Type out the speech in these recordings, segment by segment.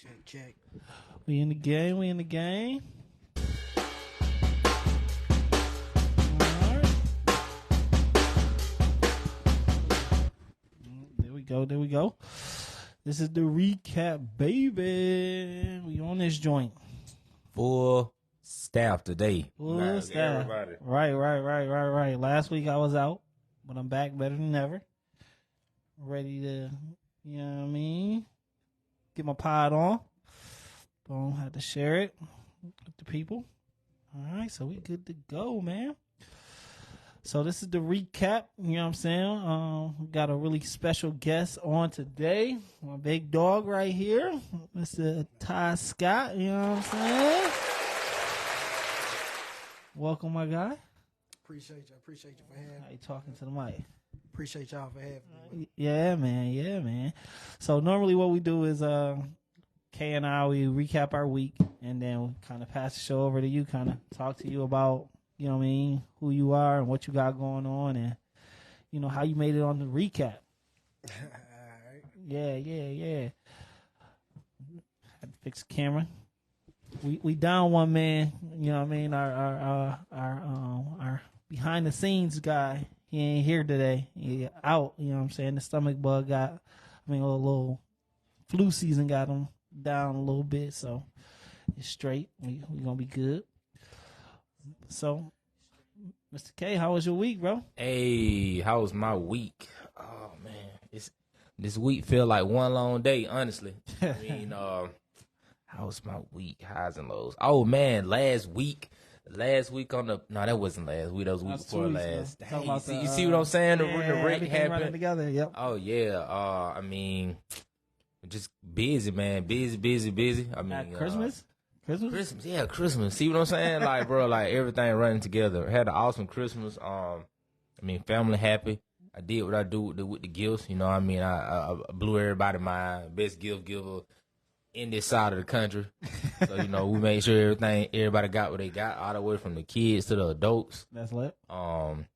Check, check. We in the game. We in the game. Alright. There we go. There we go. This is the recap, baby. We on this joint. Full staff today. Full staff. Everybody. Right. Last week I was out, but I'm back better than ever. Ready to, you know what I mean? Get my pod on. Boom, had to share it with the people. All right, so we good to go, man. So this is the recap, you know what I'm saying? We got a really special guest on today. My big dog right here, Mr. Todd Scott, you know what I'm saying? Welcome, my guy. Appreciate you for having me. How you talking to the mic? Appreciate y'all for having me. Yeah, man. So normally what we do is Kay and I, we recap our week and then we kind of pass the show over to you, kind of talk to you about, you know what I mean, who you are and what you got going on and, you know, how you made it on the recap. All right. Yeah. Had to fix the camera. We down one man, you know what I mean, our behind the scenes guy. He ain't here today. He out, you know what I'm saying? The stomach bug a little flu season got him down a little bit, so it's straight. We gonna be good. So, Mr. K, how was your week, bro? Hey, how was my week? Oh man, this week feel like one long day, honestly. I mean, how was my week? Highs and lows. Oh man, last week on the that wasn't last week. That was the week before last. Dang, you see what I'm saying? The wreck happened together. Yep. Oh yeah. I mean, just busy, man. Busy. I mean, Christmas. Yeah, Christmas. See what I'm saying? Like, bro, like everything running together. Had an awesome Christmas. I mean, family happy. I did what I do with the gifts. You know what I mean? I blew everybody my best gift giver in this side of the country. So, you know, we made sure everybody got what they got, all the way from the kids to the adults. That's lit. Man,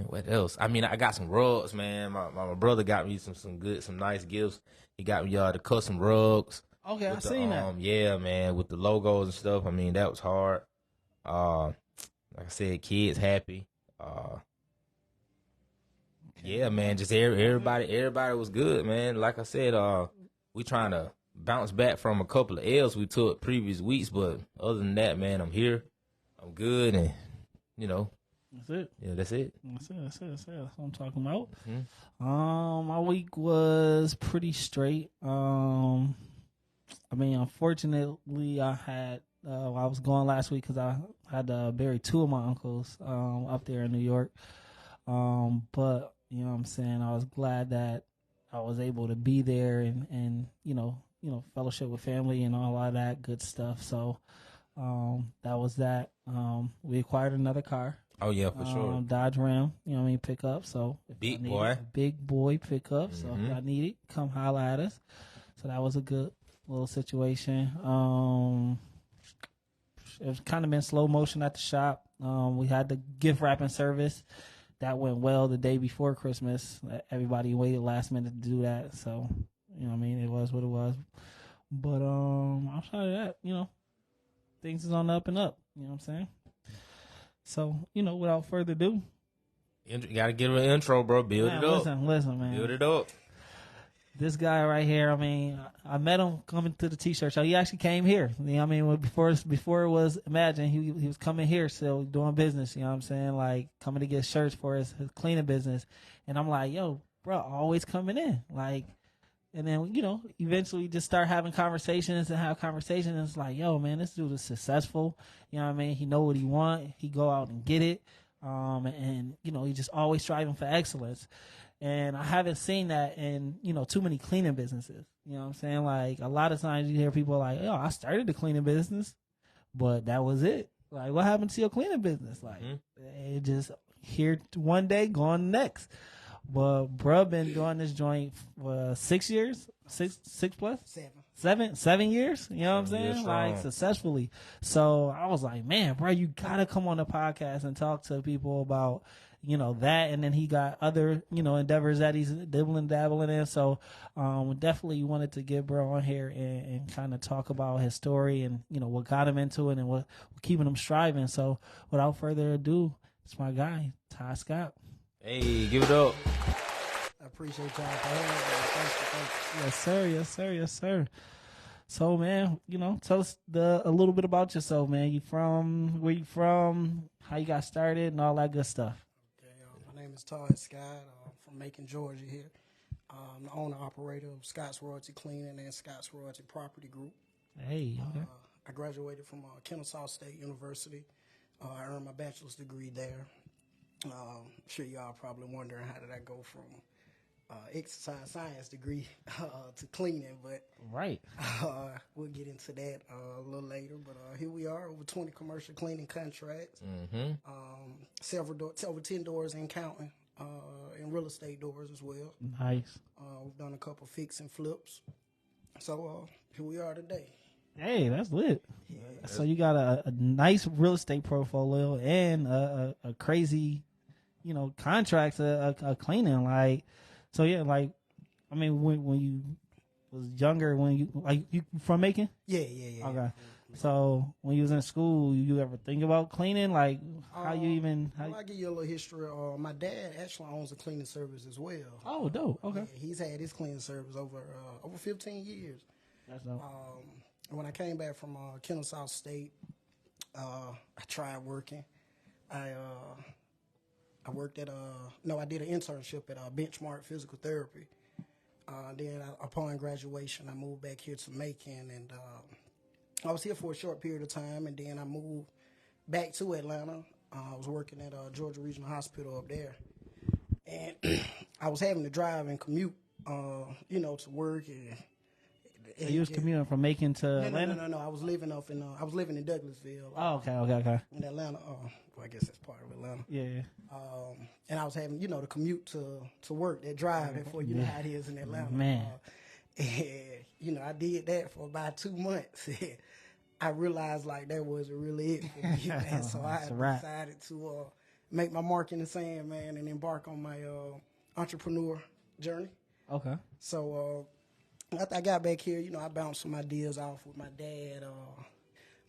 what else? I mean, I got some rugs, man. My brother got me some nice gifts. He got me the custom rugs. Okay, I seen that. Yeah, man, with the logos and stuff. I mean, that was hard. Like I said, kids happy. Yeah, man, just everybody was good, man. Like I said, we trying to bounce back from a couple of L's we took previous weeks, but other than that, man, I'm here. I'm good, and you know. That's it. Yeah, that's it. That's what I'm talking about. Mm-hmm. My week was pretty straight. I mean, unfortunately, I was gone last week because I had to bury two of my uncles up there in New York. But you know what I'm saying, I was glad that I was able to be there and you know, fellowship with family and all of that good stuff. So that was that. We acquired another car. Oh yeah, for sure. Dodge Ram, you know what I mean, pickup. So big boy pickup. Mm-hmm. So if I need it, come holla at us. So that was a good little situation. It's kind of been slow motion at the shop. We had the gift wrapping service that went well the day before Christmas. Everybody waited last minute to do that, so you know what I mean, it was what it was. But outside of that, you know, things is on the up and up. You know what I'm saying? So, you know, without further ado, you gotta give an intro, bro. Build it up. Listen, man. Build it up. This guy right here, I mean, I met him coming to the T-shirt show. He actually came here. You know what I mean? Before it was Imagine, he was coming here still doing business, you know what I'm saying? Like, coming to get shirts for his cleaning business. And I'm like, yo, bro, always coming in. Like, and then, you know, eventually just start having conversations. And it's like, yo, man, this dude is successful. You know what I mean? He know what he want. He go out and get it. And, you know, he just always striving for excellence. And I haven't seen that in, you know, too many cleaning businesses. You know what I'm saying? Like, a lot of times you hear people like, oh, I started the cleaning business, but that was it. Like, what happened to your cleaning business? Like, it just here one day, gone the next. But bruh been doing this joint for 6 years, six plus? 7 years. You know what I'm saying? Like, successfully. So I was like, man, bro, you gotta come on the podcast and talk to people about, that, and then he got other, endeavors that he's dabbling in. So, definitely wanted to get bro on here and kind of talk about his story and, what got him into it and what keeping him striving. So without further ado, it's my guy, Todd Scott. Hey, give it up. I appreciate y'all for having me. Thank you. Yes, sir. Yes, sir. Yes, sir. So, man, tell us a little bit about yourself, man. Where you from, how you got started, and all that good stuff. Okay, my name is Todd Scott. From Macon, Georgia. Here, I'm the owner operator of Scott's Royalty Cleaning and Scott's Royalty Property Group. Hey, okay. I graduated from Kennesaw State University. I earned my bachelor's degree there. I'm sure y'all probably wondering how did I go from exercise science degree to cleaning, but right. We'll get into that a little later. But here we are, over 20 commercial cleaning contracts, over 10 doors in counting, and real estate doors as well. Nice. We've done a couple fix and flips. So here we are today. Hey, that's lit. Yeah. So you got a nice real estate portfolio and a crazy, contracts, a cleaning. Like, so yeah, like, I mean, when you was younger, you from Macon? Yeah. Okay. So when you was in school, you ever think about cleaning? Like, how you even? I'll give you a little history. My dad actually owns a cleaning service as well. Oh, dope. Okay. Yeah, he's had his cleaning service over 15 years. That's dope. When I came back from Kennesaw State, I tried working. I worked at I did an internship at Benchmark Physical Therapy. Then upon graduation, I moved back here to Macon, and I was here for a short period of time, and then I moved back to Atlanta. I was working at Georgia Regional Hospital up there, and I was having to drive and commute, to work. So you was commuting from Macon to Atlanta? No. I was living in Douglasville. Oh, okay. In Atlanta. Well, I guess that's part of Atlanta. Yeah. And I was having, to commute to work, that drive, before you know how it is in Atlanta. Man. And, I did that for about 2 months. I realized, like, that wasn't really it for me, man. So I decided to make my mark in the sand, man, and embark on my entrepreneur journey. Okay. So after I got back here, I bounced some ideas off with my dad.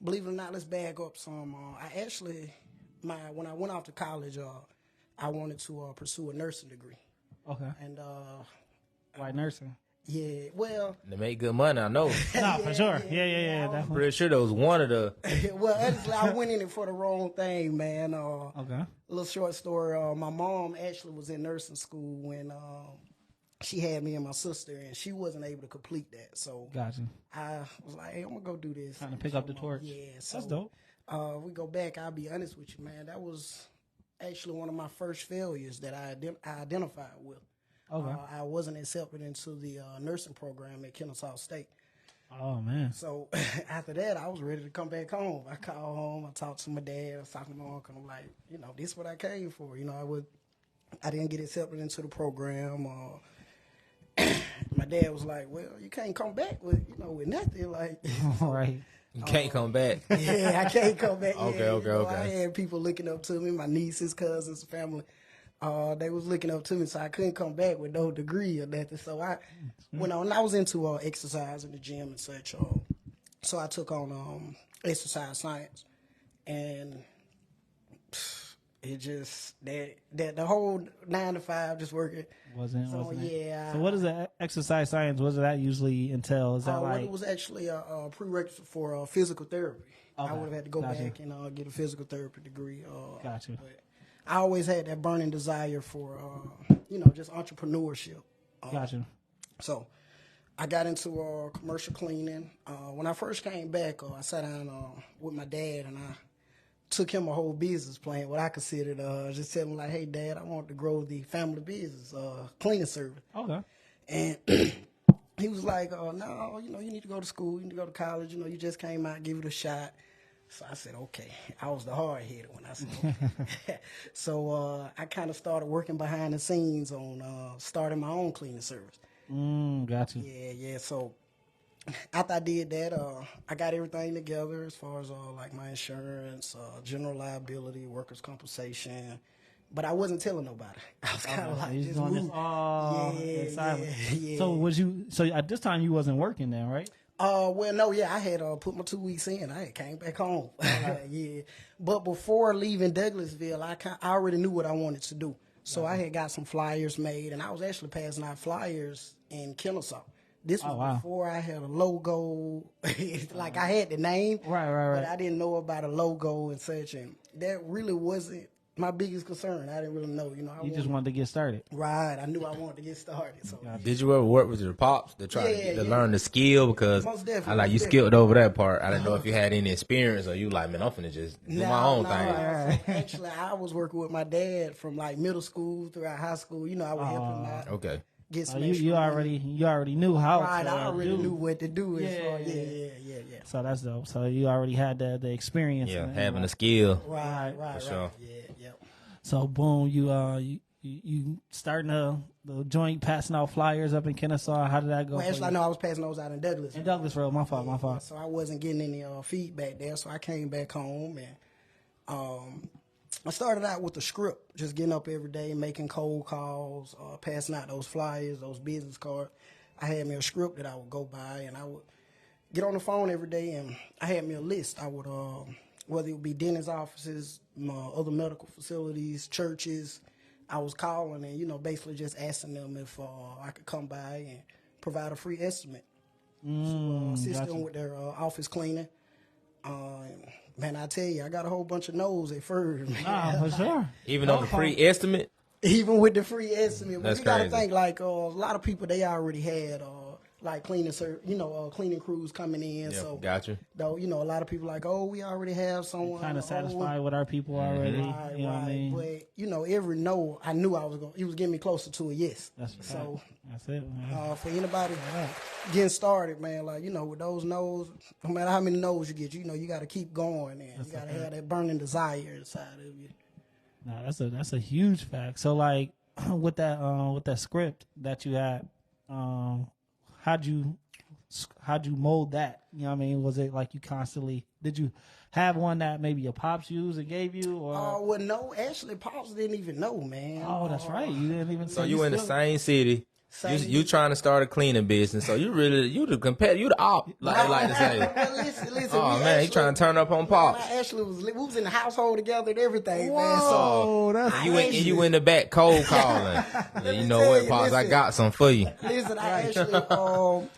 Believe it or not, let's back up some. When I went off to college, I wanted to pursue a nursing degree. Okay. And why nursing? Yeah, well, They make good money, I know. No, for sure. Yeah, I'm definitely. pretty sure that was one of the. well, honestly, I went in it for the wrong thing, man. Okay. A little short story. My mom actually was in nursing school when she had me and my sister, and she wasn't able to complete that. So Gotcha. I was like, hey, I'm gonna go do this. Trying to pick up the torch. Yeah, so That's dope. We go back. I'll be honest with you, man. That was actually one of my first failures that I identified with. Okay. I wasn't accepted into the nursing program at Kennesaw State. Oh, man. So after that, I was ready to come back home. I called home. I talked to my dad. I was talking to my uncle. I'm like, this is what I came for. I didn't get accepted into the program. My dad was like, well, you can't come back with nothing. Like, Right. You can't come back. Yeah, I can't come back. Okay. I had people looking up to me, my nieces, cousins, family. They was looking up to me, so I couldn't come back with no degree or nothing. So I went on. I was into exercise in the gym and such. So I took on exercise science, and it just that the whole 9 to 5 just working. Wasn't it? Yeah. So what is the exercise science? What does that usually entail? Is that It was actually a prerequisite for physical therapy. Okay. I would have had to go Gotcha. back and get a physical therapy degree. Gotcha. But I always had that burning desire for, just entrepreneurship. Gotcha. So I got into commercial cleaning. When I first came back, I sat down with my dad, and I took him a whole business plan, what I considered, just telling him, like, hey, Dad, I want to grow the family business, cleaning service. Okay. And he was like, no, you need to go to school. You need to go to college. You just came out, give it a shot. So I said, okay. I was the hard-headed one. I said, okay. So I kind of started working behind the scenes on starting my own cleaning service. Gotcha. Yeah. So after I did that, I got everything together as far as like my insurance, general liability, workers' compensation, but I wasn't telling nobody. I was kind of like, You just doing this move. all Yeah, in silence. yeah. So at this time you wasn't working then, right? Well, no, yeah, I had put my 2 weeks in. I had came back home. Yeah, but before leaving Douglasville, I already knew what I wanted to do. So I had got some flyers made, and I was actually passing out flyers in Kennesaw. This was before I had a logo. Like I had the name, Right. but I didn't know about a logo and such, and that really wasn't my biggest concern. I didn't really know, I Just wanted to get started. Right, I knew I wanted to get started. So Did you ever work with your pops to try to learn the skill? Because Most definitely, I like you most skipped over that part. I didn't know if you had any experience or you like, man, I'm finna just do my own thing. So actually, I was working with my dad from like middle school throughout high school. I would help him out. Okay. Get some You already knew how. Right, to I already do. knew what to do. Yeah. Yeah. So that's dope. So you already had the experience. Yeah, having the skill. Right. sure. Yeah. So boom, you starting the joint passing out flyers up in Kennesaw. How did that go? Well, actually, I know I was passing those out in Douglas. In Douglasville, my fault. So I wasn't getting any feedback there. So I came back home and I started out with a script, just getting up every day, making cold calls, passing out those flyers, those business cards. I had me a script that I would go by, and I would get on the phone every day, and I had me a list. I would, whether it would be dentist offices, other medical facilities, churches, I was calling and, basically just asking them if I could come by and provide a free estimate. Assist them with their office cleaning. Man, I tell you, I got a whole bunch of no's at first. Man. For sure. Even on the free estimate? Even with the free estimate. That's you got to crazy. think, like, a lot of people, they already had, like, cleaning crews coming in. Yeah, So, gotcha. though, a lot of people like, oh, we already have someone. Kind of satisfied with our people already. Right, you know what I mean? But, every no, I knew I was going to, he was getting me closer to a yes. That's it, man. For anybody getting started, man, like, with those no's, no matter how many no's you get, you got to keep going, and you got to have that burning desire inside of you. No, that's a huge fact. So like with that script that you had, how'd you mold that? You know what I mean? Was it like you constantly, did you have one that maybe your pops used and gave you, or? Well, no, actually, pops didn't even know, man. Oh, that's right. You didn't even. So you in the same city. Same You trying to start a cleaning business, so you the competitor, you the op, like they like to say. Well, listen. Oh man, he trying to turn up on pops. I actually we was in the household together and everything, man. Oh, So that's You in the back cold calling. Yeah, you know what, pops? I got some for you. listen, I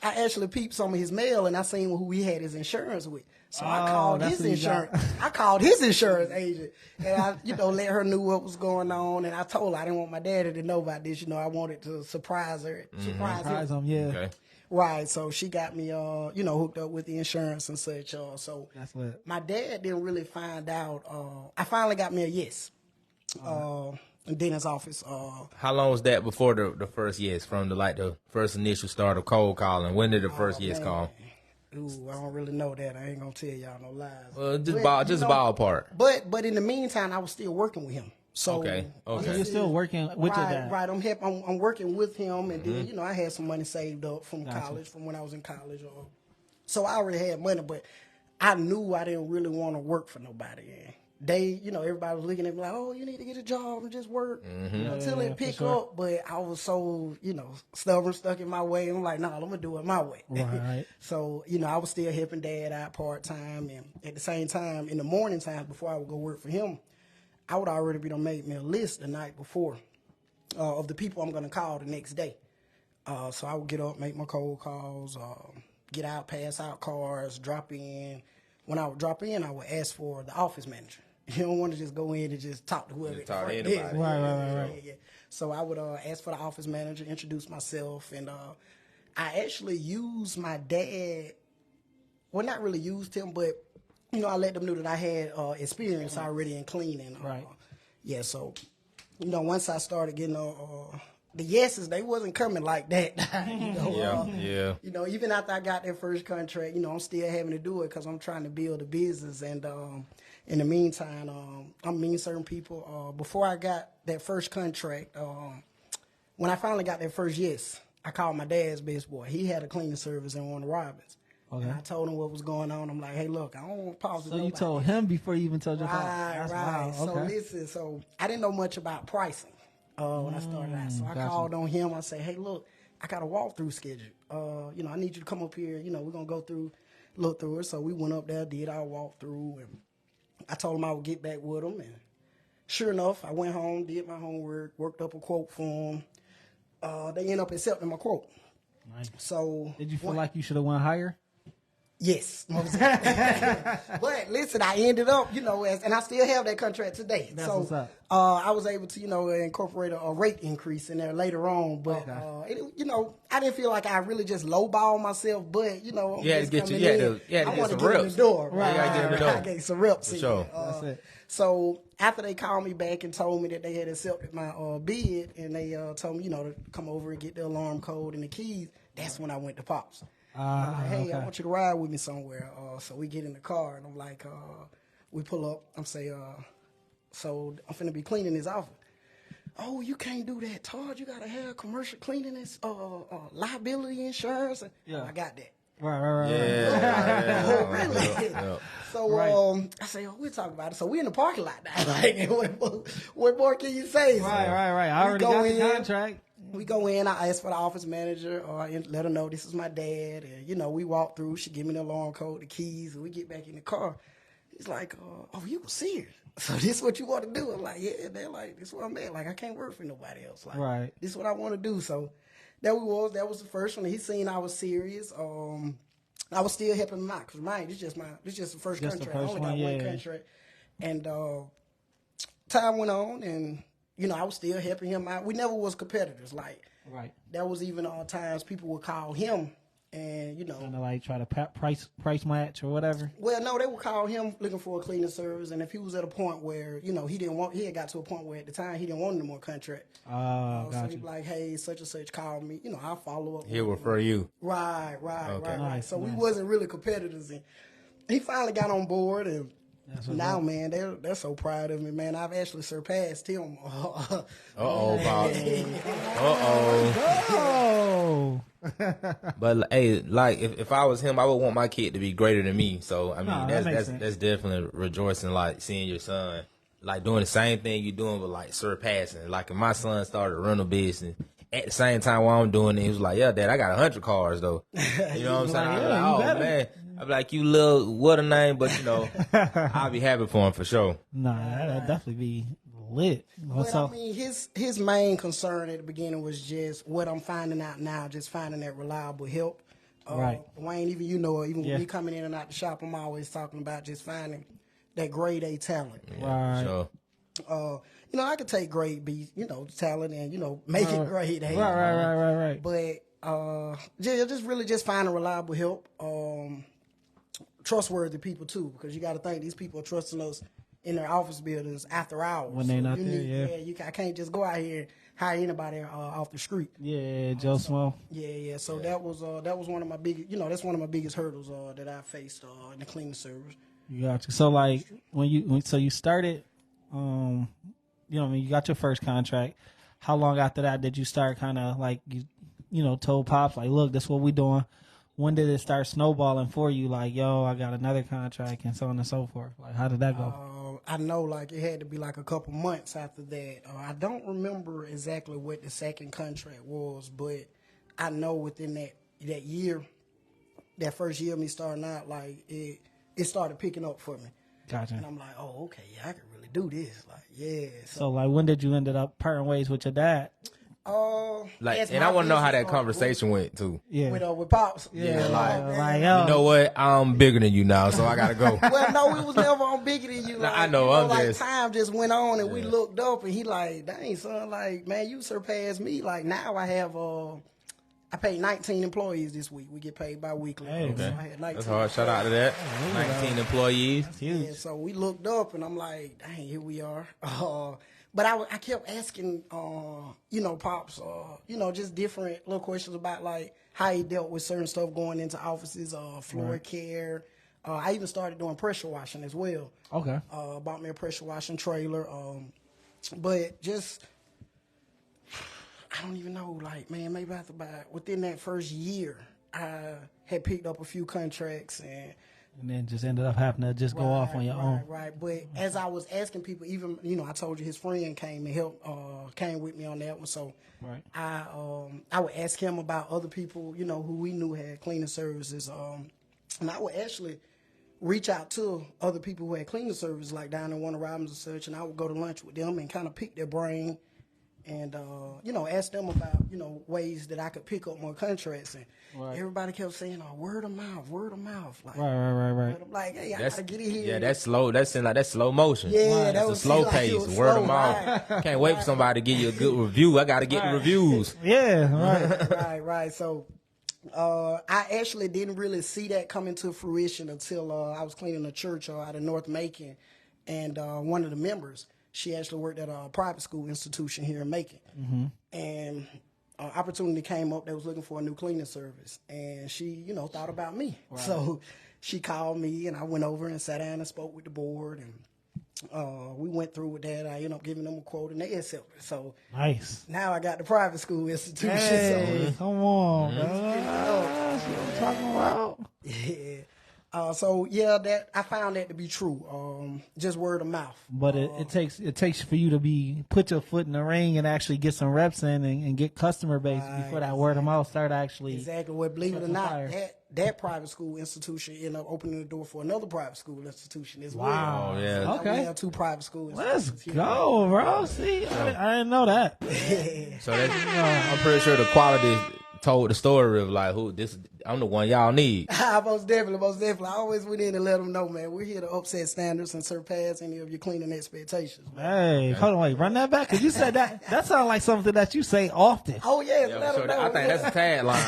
actually peeped some of his mail and I seen who he had his insurance with. So I called that's his what you insurance. I called his insurance agent, and I, let her know what was going on. And I told her I didn't want my daddy to know about this. I wanted to surprise her, surprise them, yeah. Okay. Right. So she got me, hooked up with the insurance and such. So That's lit. my dad didn't really find out. I finally got me a yes. In Dennis' office. How long was that before the first yes, from the first initial start of cold calling? When did the first yes call? Ooh, I don't really know that. I ain't gonna tell y'all no lies. Well, just ballpark. But in the meantime, I was still working with him. So Okay. So you're still working with your dad. Right. I'm working with him, and then I had some money saved up from college, from when I was in college. So I already had money, but I knew I didn't really want to work for nobody. And they, everybody was looking at me like, oh, you need to get a job and just work until it pick up. But I was so, stubborn, stuck in my way. I'm like, no, I'm gonna do it my way. Right. So, I was still helping dad out part time, and at the same time, in the morning time before I would go work for him, I would already be done made me a list the night before of the people I'm gonna call the next day. So I would get up, make my cold calls, get out, pass out cards, drop in. When I would drop in, I would ask for the office manager. You don't want to just go in and just talk to whoever. Talk to anybody. Right. Yeah. So I would ask for the office manager, introduce myself, and I actually used my dad. Well, not really used him, but I let them know that I had experience already in cleaning. Right. Yeah. So, once I started getting the yeses, they wasn't coming like that. Yeah. Even after I got that first contract, I'm still having to do it because I'm trying to build a business. And in the meantime, I'm meeting certain people. Before I got that first contract, when I finally got that first yes, I called my dad's best boy. He had a cleaning service in Warner Robins. Okay. And I told him what was going on. I'm like, hey, look, I don't want to pause. So you told him before you even told your father. Right, That's right. wild. So Okay. listen, so I didn't know much about pricing when I started out. So I gotcha. called on him. I said, hey, look, I got a walkthrough schedule. I need you to come up here. We're going to look through it. So we went up there, did our walkthrough, and I told him I would get back with him. And sure enough, I went home, did my homework, worked up a quote for him. They ended up accepting my quote. Nice. So Did you feel like you should have went higher? Yes. But listen, I ended up, and I still have that contract today. That's so what's up. I was able to, incorporate a rate increase in there later on. But, I didn't feel like I really just lowball myself. But, You had to get some reps. In the door. Right, Right. get in the door. I gave some reps. For sure. That's it. So after they called me back and told me that they had accepted my bid, and they told me, to come over and get the alarm code and the keys, that's when I went to Pops. I'm like, hey, I want you to ride with me somewhere. So we get in the car, and I'm like, we pull up. I'm saying, so I'm finna be cleaning his office. Oh, you can't do that, Todd. You gotta have commercial cleaning and liability insurance. And I got that. Right. Oh, really? Yeah. So I say, we'll talk about it. So we in the parking lot now. Like, what more can you say? So Right. I already got the contract. We go in, I ask for the office manager, and let her know this is my dad. And, we walk through, she give me the alarm code, the keys, and we get back in the car. He's like, oh, you were serious? So this is what you want to do? I'm like, yeah. They're like, this is what I'm at. Like, I can't work for nobody else. Like, right. This is what I want to do. So that was the first one. He seen I was serious. I was still helping him out because this is just the first contract. I only got one contract. And time went on, and I was still helping him out. We never was competitors. Like, right. There was even times people would call him, and kind of like try to price match or whatever. Well, no, they would call him looking for a cleaning service, and if he was at a point where he had got to a point where at the time he didn't want any more contract. So he'd be like, hey, such and such called me. I'll follow up. He'll refer you. Right. Nice, So we wasn't really competitors, and he finally got on board, and now, man, they're so proud of me, man. I've actually surpassed him. Bob. Oh. But hey, like if I was him, I would want my kid to be greater than me. So I mean, that's definitely rejoicing. Like seeing your son like doing the same thing you're doing, but like surpassing. Like if my son started a rental business at the same time while I'm doing it, he was like, "Yeah, Dad, I got 100 cars though." You know what I'm saying? Like, I'm like, oh man. I'd be like, you little, what a name, but I'll be happy for him for sure. Nah, that'd definitely be lit. But I mean, his main concern at the beginning was just what I'm finding out now, just finding that reliable help. Right. Wayne, even with me coming in and out the shop, I'm always talking about just finding that grade A talent. Right. Sure. I could take grade B, talent and, make it grade A. Right. But just really just finding reliable help. Trustworthy people too, because you got to think these people are trusting us in their office buildings after hours when they're not there. I can't just go out here and hire anybody off the street. Yeah, Joe Smo. Yeah. So that was one of my biggest, that's one of my biggest hurdles that I faced in the cleaning service. You got you. So like when you started, you got your first contract. How long after that did you start kind of like you told Pops like, look, that's what we doing? When did it start snowballing for you? Like, yo, I got another contract and so on and so forth. Like, how did that go? I know, like, it had to be like a couple months after that. I don't remember exactly what the second contract was, but I know within that year, that first year of me starting out, like, it started picking up for me. Gotcha. And I'm like, oh, okay, yeah, I can really do this. Like, yeah. So like, when did you end up parting ways with your dad? And I want to know how that conversation went too. Yeah, with Pops. Yeah, like you know what? I'm bigger than you now, so I gotta go. Well, no, it was never on bigger than you. Like, I know. Time just went on, and we looked up, and he like, dang son, like, man, you surpassed me. Like now I have I paid 19 employees this week. We get paid bi-weekly. Hey, so I had 19. That's hard. Shout out to that. 19 employees. Yeah, so we looked up, and I'm like, dang, here we are. But I kept asking, Pops, just different little questions about, like, how he dealt with certain stuff going into offices, floor care. I even started doing pressure washing as well. Okay. Bought me a pressure washing trailer. But just, I don't even know, like, man, maybe within that first year, I had picked up a few contracts and then just ended up having to just go off on your own. Right. But as I was asking people, even I told you his friend came and helped, came with me on that one. So I would ask him about other people, who we knew had cleaning services. And I would actually reach out to other people who had cleaning services, like down in Warner Robins and such, and I would go to lunch with them and kind of pick their brain and, ask them about, ways that I could pick up more contracts. And everybody kept saying, word of mouth. Like, Right. But I'm like, hey, I got to get in here. Yeah, that's slow. That seems like that's slow motion. Yeah, that's a slow pace. Word of mouth. Can't wait for somebody to give you a good review. I got to get the reviews. Yeah, right. So I actually didn't really see that coming to fruition until I was cleaning a church out in North Macon, and one of the members, she actually worked at a private school institution here in Macon. And opportunity came up. They was looking for a new cleaning service, and she, thought about me. So she called me, and I went over and sat down and spoke with the board, and we went through with that. I ended up giving them a quote, and they accepted. So nice. now I got the private school institution. Hey, so come on, bro. That's what I'm talking about. Yeah. So yeah, that I found that to be true. Just word of mouth. But it takes for you to put your foot in the ring and actually get some reps in and get customer base before that word of mouth start actually. Exactly. Well, believe it or not, that private school institution ended up opening the door for another private school institution as well. Wow. Yeah. So Okay. we have 2 private schools. Let's go, bro. See, I didn't know that. So I'm pretty sure the quality told the story of like I'm the one y'all need. Most definitely. I always went in and let them know, man, we're here to upset standards and surpass any of your cleaning expectations. Hey, hold on, wait, run that back, because you said that sounds like something that you say often. Oh yeah, I think that's a tagline.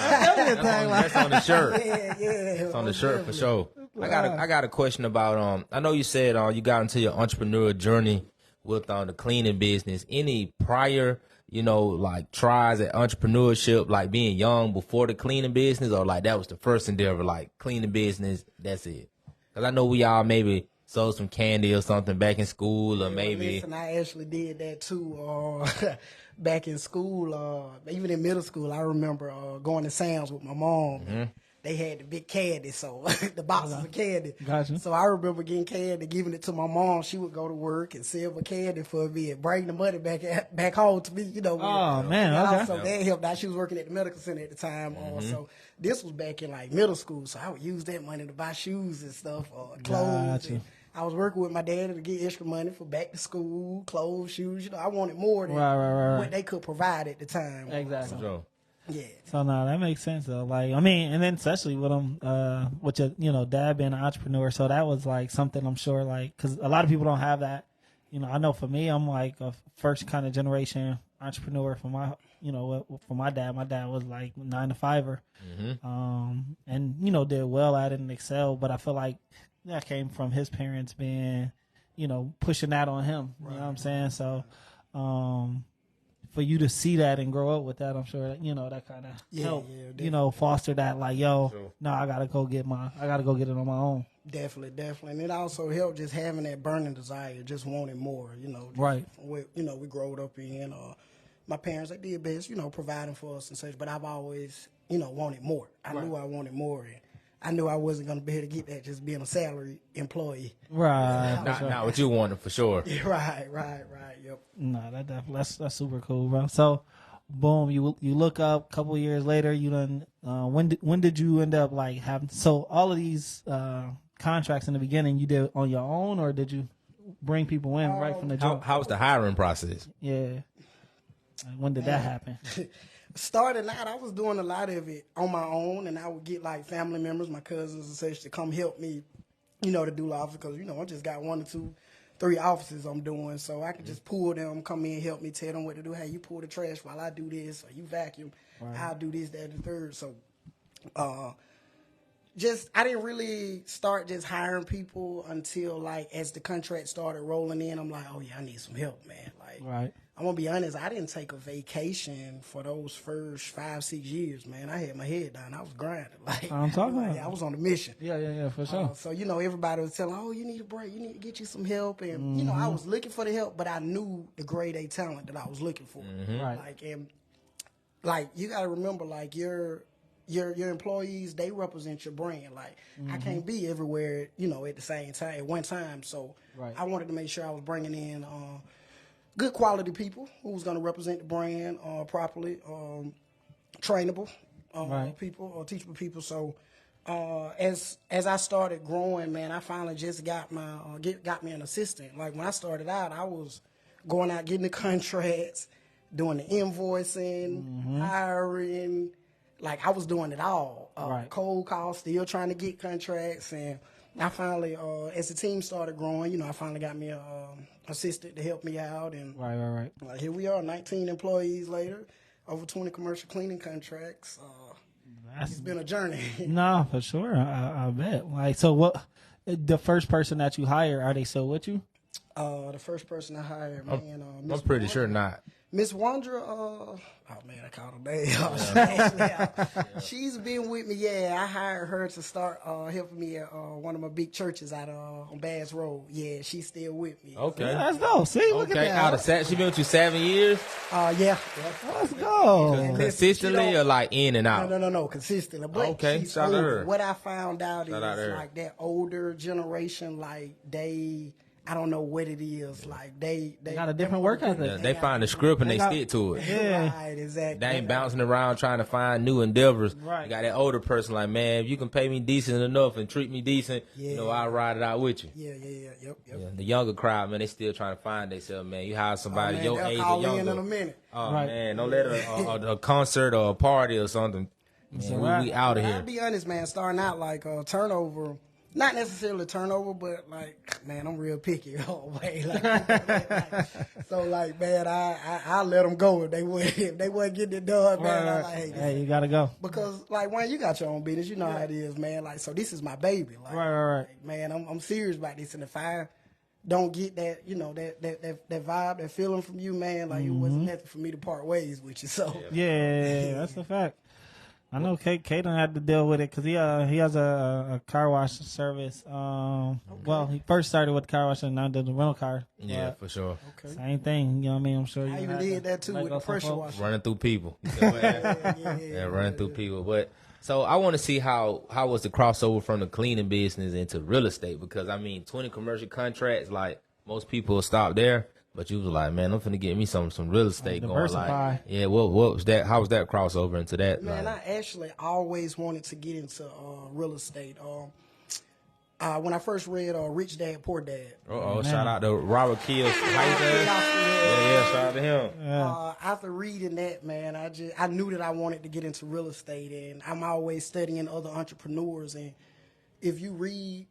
That's on the shirt. Yeah. It's on the shirt for sure. I got a question about I know you said you got into your entrepreneurial journey with the cleaning business. Any prior like tries at entrepreneurship, like being young before the cleaning business, or like that was the first endeavor, like cleaning business, that's it? Because I know we all maybe sold some candy or something back in school, or maybe. Listen, I actually did that too. Back in school, even in middle school, I remember going to Sam's with my mom. Mm-hmm. They had the big candy, so the boxes of candy. Gotcha. So I remember getting candy, giving it to my mom. She would go to work and sell the candy for me and bring the money back home to me. Oh man, okay. So that helped out. She was working at the medical center at the time. So this was back in like middle school. So I would use that money to buy shoes and stuff, clothes. Gotcha. And I was working with my daddy to get extra money for back to school, clothes, shoes. I wanted more than what they could provide at the time. Exactly. So, yeah. So no, that makes sense though. Like, I mean, and then especially with with your, dad being an entrepreneur, so that was like something I'm sure, like, because a lot of people don't have that. I know for me, I'm like a first kind of generation entrepreneur for my, for my dad. My dad was like 9-to-5er, and did well at it and excelled. But I feel like that came from his parents being, pushing that on him. You know what I'm saying? So, for you to see that and grow up with that, I'm sure that, that kind of helped, foster that, like, no, I gotta go get it on my own. Definitely. And it also helped just having that burning desire, just wanting more, Right. We growed up in, my parents, they did best, providing for us and such, but I've always, wanted more. I knew I wanted more, and I knew I wasn't going to be able to get that just being a salary employee. Right. Not what you wanted for sure. Yeah, right. Yep. No, that's super cool, bro. So, boom, you look up a couple years later. You done. When did you end up like having? So all of these contracts in the beginning, you did on your own, or did you bring people in right from the jump? How was the hiring process? Yeah. When did that happen? Starting out, I was doing a lot of it on my own, and I would get like family members, my cousins and such, to come help me, to do the office, because, I just got 1 or 2, 3 offices I'm doing, so I could just pull them, come in, help me, tell them what to do. Hey, you pull the trash while I do this, or you vacuum, I'll do this, that, and the third. So, I didn't really start just hiring people until like as the contract started rolling in. I'm like, oh yeah, I need some help, man. Like, right. I'm gonna be honest, I didn't take a vacation for those first 5-6 years, man. I had my head down. I was grinding. Like, I'm talking about. I was on a mission. Yeah, for sure. So, everybody was telling, oh, you need a break. You need to get you some help. And, I was looking for the help, but I knew the grade A talent that I was looking for. Right. Like, you got to remember, like, your your employees, they represent your brand. Like I can't be everywhere, you know, at the same time at one time. So I wanted to make sure I was bringing in good quality people who was going to represent the brand properly, trainable people or teachable people. So as I started growing, man, I finally just got my got me an assistant. Like when I started out, I was going out getting the contracts, doing the invoicing, hiring. Like I was doing it all. Cold calls, still trying to get contracts, and I finally, as the team started growing, you know, I finally got me a assistant to help me out, and here we are, 19 employees later, over 20 commercial cleaning contracts. It's been a journey. No, for sure. I bet. Like, so what? The first person that you hire, are they still with you? The first person I hired, man. I'm pretty sure not. Miss Wandra, oh man, I called her name. She's been with me. Yeah, I hired her to start helping me at one of my big churches out on Bass Road. Yeah, she's still with me. Okay, yeah, that's dope. See, look at that. Out of she been with you 7 years. Yeah. Let's go. Consistently or like in and out? No, consistently. But okay, she's shout out older. her. What I found out Shout is out her. like that older generation, like I don't know what it is. Like they got a different work ethic. Yeah, they find the script and they stick to it. Yeah. Right, exactly. They ain't bouncing around trying to find new endeavors. Right. You got that older person like, man, if you can pay me decent enough and treat me decent, you know, I'll ride it out with you. Yeah. Yep. Yeah, the younger crowd, man, they still trying to find themselves, man. You hire somebody your age or younger. In a minute. Oh, man, don't let a concert or a party or something. Man, we out of here. I'll be honest, man, starting out like turnover, not necessarily turnover, but like, man, I'm real picky. So like, man, I let them go if they wasn't getting it done, man. I'm like, hey, you gotta go. Because like, when you got your own business, you know how it is, man. Like, so this is my baby. Like, Right. Like, man, I'm serious about this, and if I don't get that, you know, that vibe, that feeling from you, man, like it wasn't nothing for me to part ways with you. So yeah, that's a fact. I know K don't have to deal with it because he has a car wash service. Well, he first started with the car wash and now does the rental car. Yeah, for sure. Okay. Same thing, you know what I mean? I'm sure I even did that too with the pressure washer. Running through people. Yeah, running through people. But so I want to see how was the crossover from the cleaning business into real estate, because I mean 20 commercial contracts, like most people will stop there. But you was like, man, I'm finna get me some real estate going. Like, yeah, what was that? How was that crossover into that? Man, like, I actually always wanted to get into real estate. When I first read Rich Dad Poor Dad. Shout out to Robert Kiyosaki. Yeah, shout out to him. After reading that, man, I knew that I wanted to get into real estate, and I'm always studying other entrepreneurs. And if you read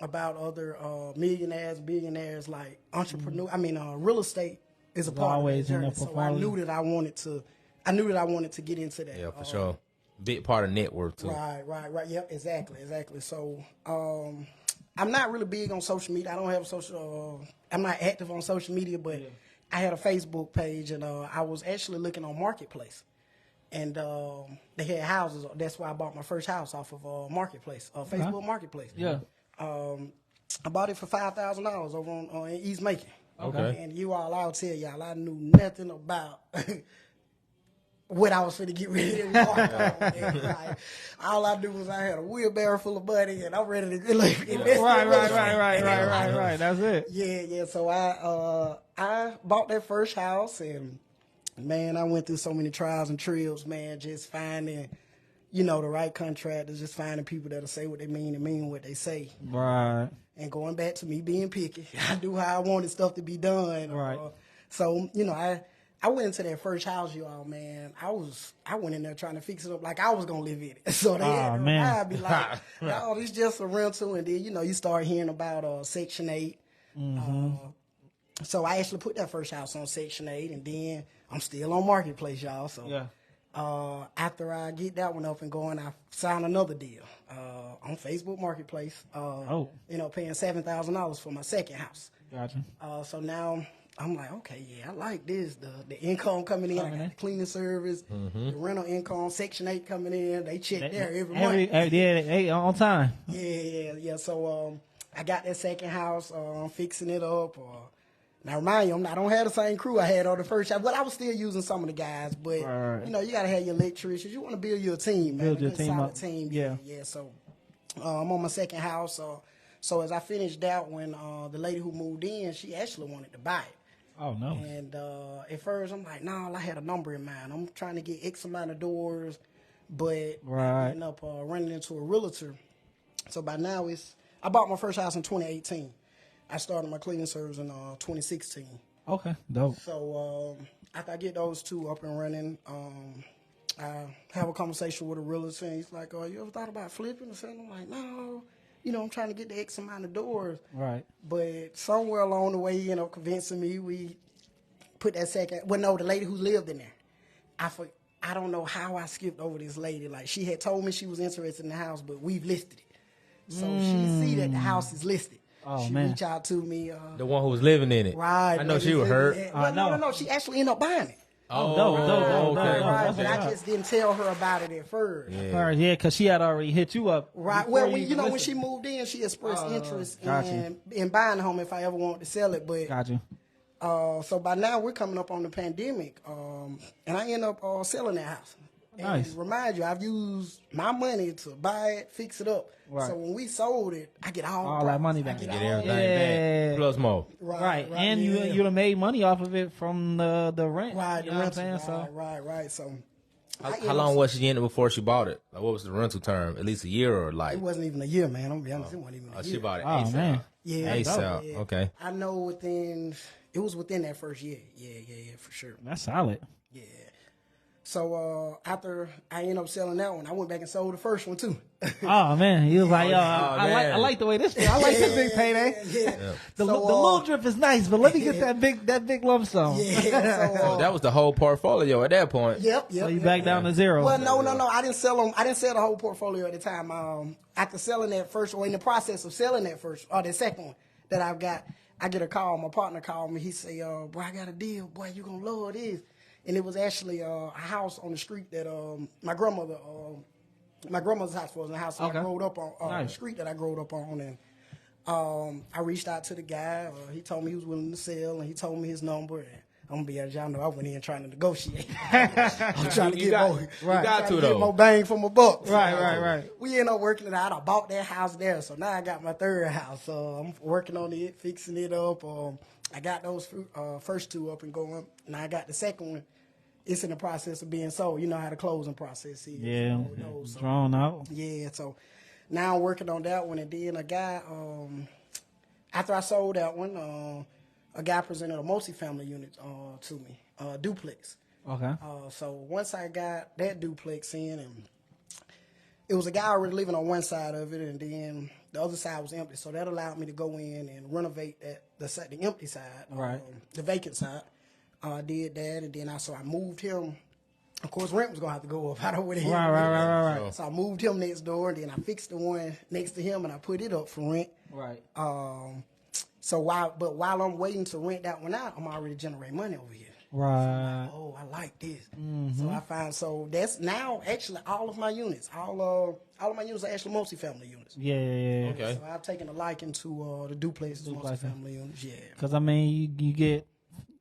about other millionaires, billionaires, like entrepreneur, real estate is a part of that journey. So I knew that I wanted to get into that. Yeah, for sure. Big part of network too. Right. Yep, exactly. So I'm not really big on social media. I don't have I'm not active on social media, but I had a Facebook page, and I was actually looking on Marketplace, and they had houses. That's why I bought my first house off of Marketplace, Facebook Marketplace. Yeah. I bought it for $5,000 over on East Macon. Okay. And I'll tell y'all, I knew nothing about what I was finna get ready to embark on. Like, all I knew was I had a wheelbarrow full of money, and I'm ready to look. Right. That's it. Yeah. So I bought that first house, and man, I went through so many trials and tribbles, man, just finding, you know, the right contractors, just finding people that'll say what they mean and mean what they say. Right. And going back to me being picky, I knew how I wanted stuff to be done. Right. So, you know, I went into that first house, y'all, man. I went in there trying to fix it up like I was gonna live in it. So they had to be like, no, this just a rental. And then, you know, you start hearing about Section 8. So I actually put that first house on Section 8, and then I'm still on Marketplace, y'all. So after I get that one up and going, I signed another deal on Facebook Marketplace. You know, paying $7,000 for my second house. Gotcha. So now I'm like, okay, I like this. The income coming in, I got the cleaning service, the rental income, Section 8 coming in. They check there every month. They on time. Yeah. So I got that second house, fixing it up. Now, remind you, I don't have the same crew I had on the first shop. Well, I was still using some of the guys, but, Right. you know, you got to have your electricians. You want to build your team, man. Build your A good, team solid up. team. Yeah. Yeah. So, I'm on my second house. So, as I finished out, when the lady who moved in, she actually wanted to buy it. Oh, no. And at first, I'm like, no, I had a number in mind. I'm trying to get X amount of doors, but I ended up running into a realtor. So, by now, I bought my first house in 2018. I started my cleaning service in 2016. Okay, dope. So after I get those two up and running, I have a conversation with a realtor, and he's like, "Oh, you ever thought about flipping?" I'm like, "No, you know, I'm trying to get the X amount of doors." Right. But somewhere along the way, he ended up convincing me. We put that second. Well, no, the lady who lived in there. I don't know how I skipped over this lady. Like, she had told me she was interested in the house, but we've listed it. So she see that the house is listed. Oh, she man. reached out to me. The one who was living in it. Right. I know she was hurt. Well, no. She actually ended up buying it. Oh, dope. okay. Right, That's but I what's just didn't tell her about it at first. Yeah, because she had already hit you up. Right. before Well, when even when she listened. moved in, she expressed interest Gotcha. in buying the home if I ever wanted to sell it. But Got you. so by now we're coming up on the pandemic, and I end up selling that house. Nice. And remind you, I've used my money to buy it, fix it up. Right. So when we sold it, I get all that money back. I get Get all everything Yeah. back. Plus more. Right. And yeah. you'd have made money off of it from the rent. Right, You the know what I'm rental. saying? So Right. So How long was she in it before she bought it? Like, what was the rental term? At least a year or like? it wasn't even a year, man. I'm gonna be honest, it wasn't even a year. She bought it Oh, ASAP. man. Yeah, ASAP. yeah. Okay. I know it was within that first year. Yeah, for sure. that's solid. Yeah. So after I ended up selling that one, I went back and sold the first one too. Oh man, he was like, yo, I man. like the way this. I like this big payday. Yeah. The So, little drip is nice, but let me get that big lump sum. Yeah. So that was the whole portfolio at that point. Yep. So you back down to zero. Well, no. I didn't sell them. I didn't sell the whole portfolio at the time. After selling that first, or in the process of selling that first, or the second one that I've got, I get a call. My partner called me. He say, "Boy, I got a deal. Boy, you gonna love this." And it was actually a house on the street that my grandmother's house was, a house that I grew up on, Nice. the street that I grew up on. And I reached out to the guy. He told me he was willing to sell, and he told me his number. And I'm gonna be honest, y'all know I went in trying to negotiate. I'm trying to You get got- more. you Trying got to, get though. more bang for my buck. Right. We ended up working it out. I bought that house there, so now I got my third house. So I'm working on it, fixing it up. I got those first two up and going. Now I got the second one. It's in the process of being sold. You know how the closing process is. Yeah, You know, so, drawn out. yeah, so now I'm working on that one. And then a guy, after I sold that one, a guy presented a multifamily unit to me, duplex. Okay. So once I got that duplex in, and it was a guy already living on one side of it, and then the other side was empty. So that allowed me to go in and renovate the empty side, Right. The vacant side. I did that, and then I moved him. Of course, rent was gonna have to go up. I don't want to hear. Right. So I moved him next door, and then I fixed the one next to him, and I put it up for rent. Right. So while I'm waiting to rent that one out, I'm already generating money over here. Right. Oh, I like this. So that's now actually all of my units. All of my units are actually multifamily units. Yeah. Okay. So I've taken a liking to the duplexes, multifamily units. Yeah. Because I mean, you get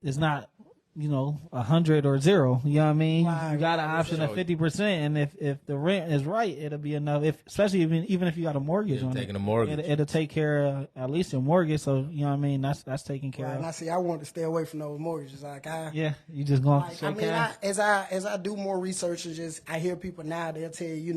it's not 100 or 0. You know what I mean? Right, you got an right. option of 50%, and if the rent is right, it'll be enough. Especially even if you got a mortgage on Taking it, a mortgage. it'll take care of at least your mortgage. So you know what I mean? That's taken care Right. of. And I see. I want to stay away from those mortgages. Yeah, you just going Like, straight I mean, cash. as I do more research, and I hear people now, they'll tell you,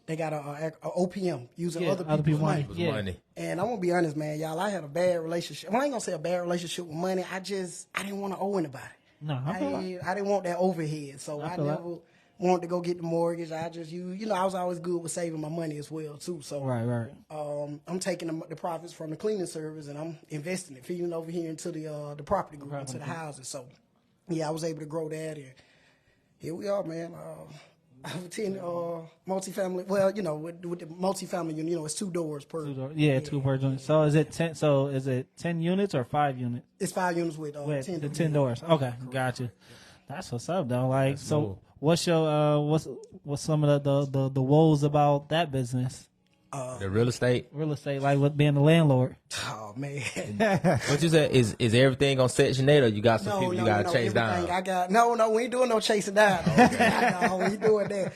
they got a OPM using other people's money. It was Yeah. money. And I'm gonna be honest, man, y'all. I had a bad relationship. Well, I ain't gonna say a bad relationship with money. I didn't want to owe anybody. No, I feel like I didn't want that overhead, so I feel never wanted to go get the mortgage. I just I was always good with saving my money as well too. So right. I'm taking the profits from the cleaning service and I'm investing it, feeding over here into the property group, into the houses. So yeah, I was able to grow that, and here we are, man. I have 10 multifamily. Well, with the multifamily unit, it's 2 doors per. 2 per joint. So is it 10? So is it 10 units or 5 units? It's 5 units with 10 The doors. 10 doors. Okay, gotcha. That's what's up, though. Like, so what's your what's some of the woes about that business? The real estate. Real estate, like with being the landlord. Oh man. What you said is everything on Section 8, or you got some people you gotta chase down? I got we ain't doing no chasing down. No, we ain't doing that.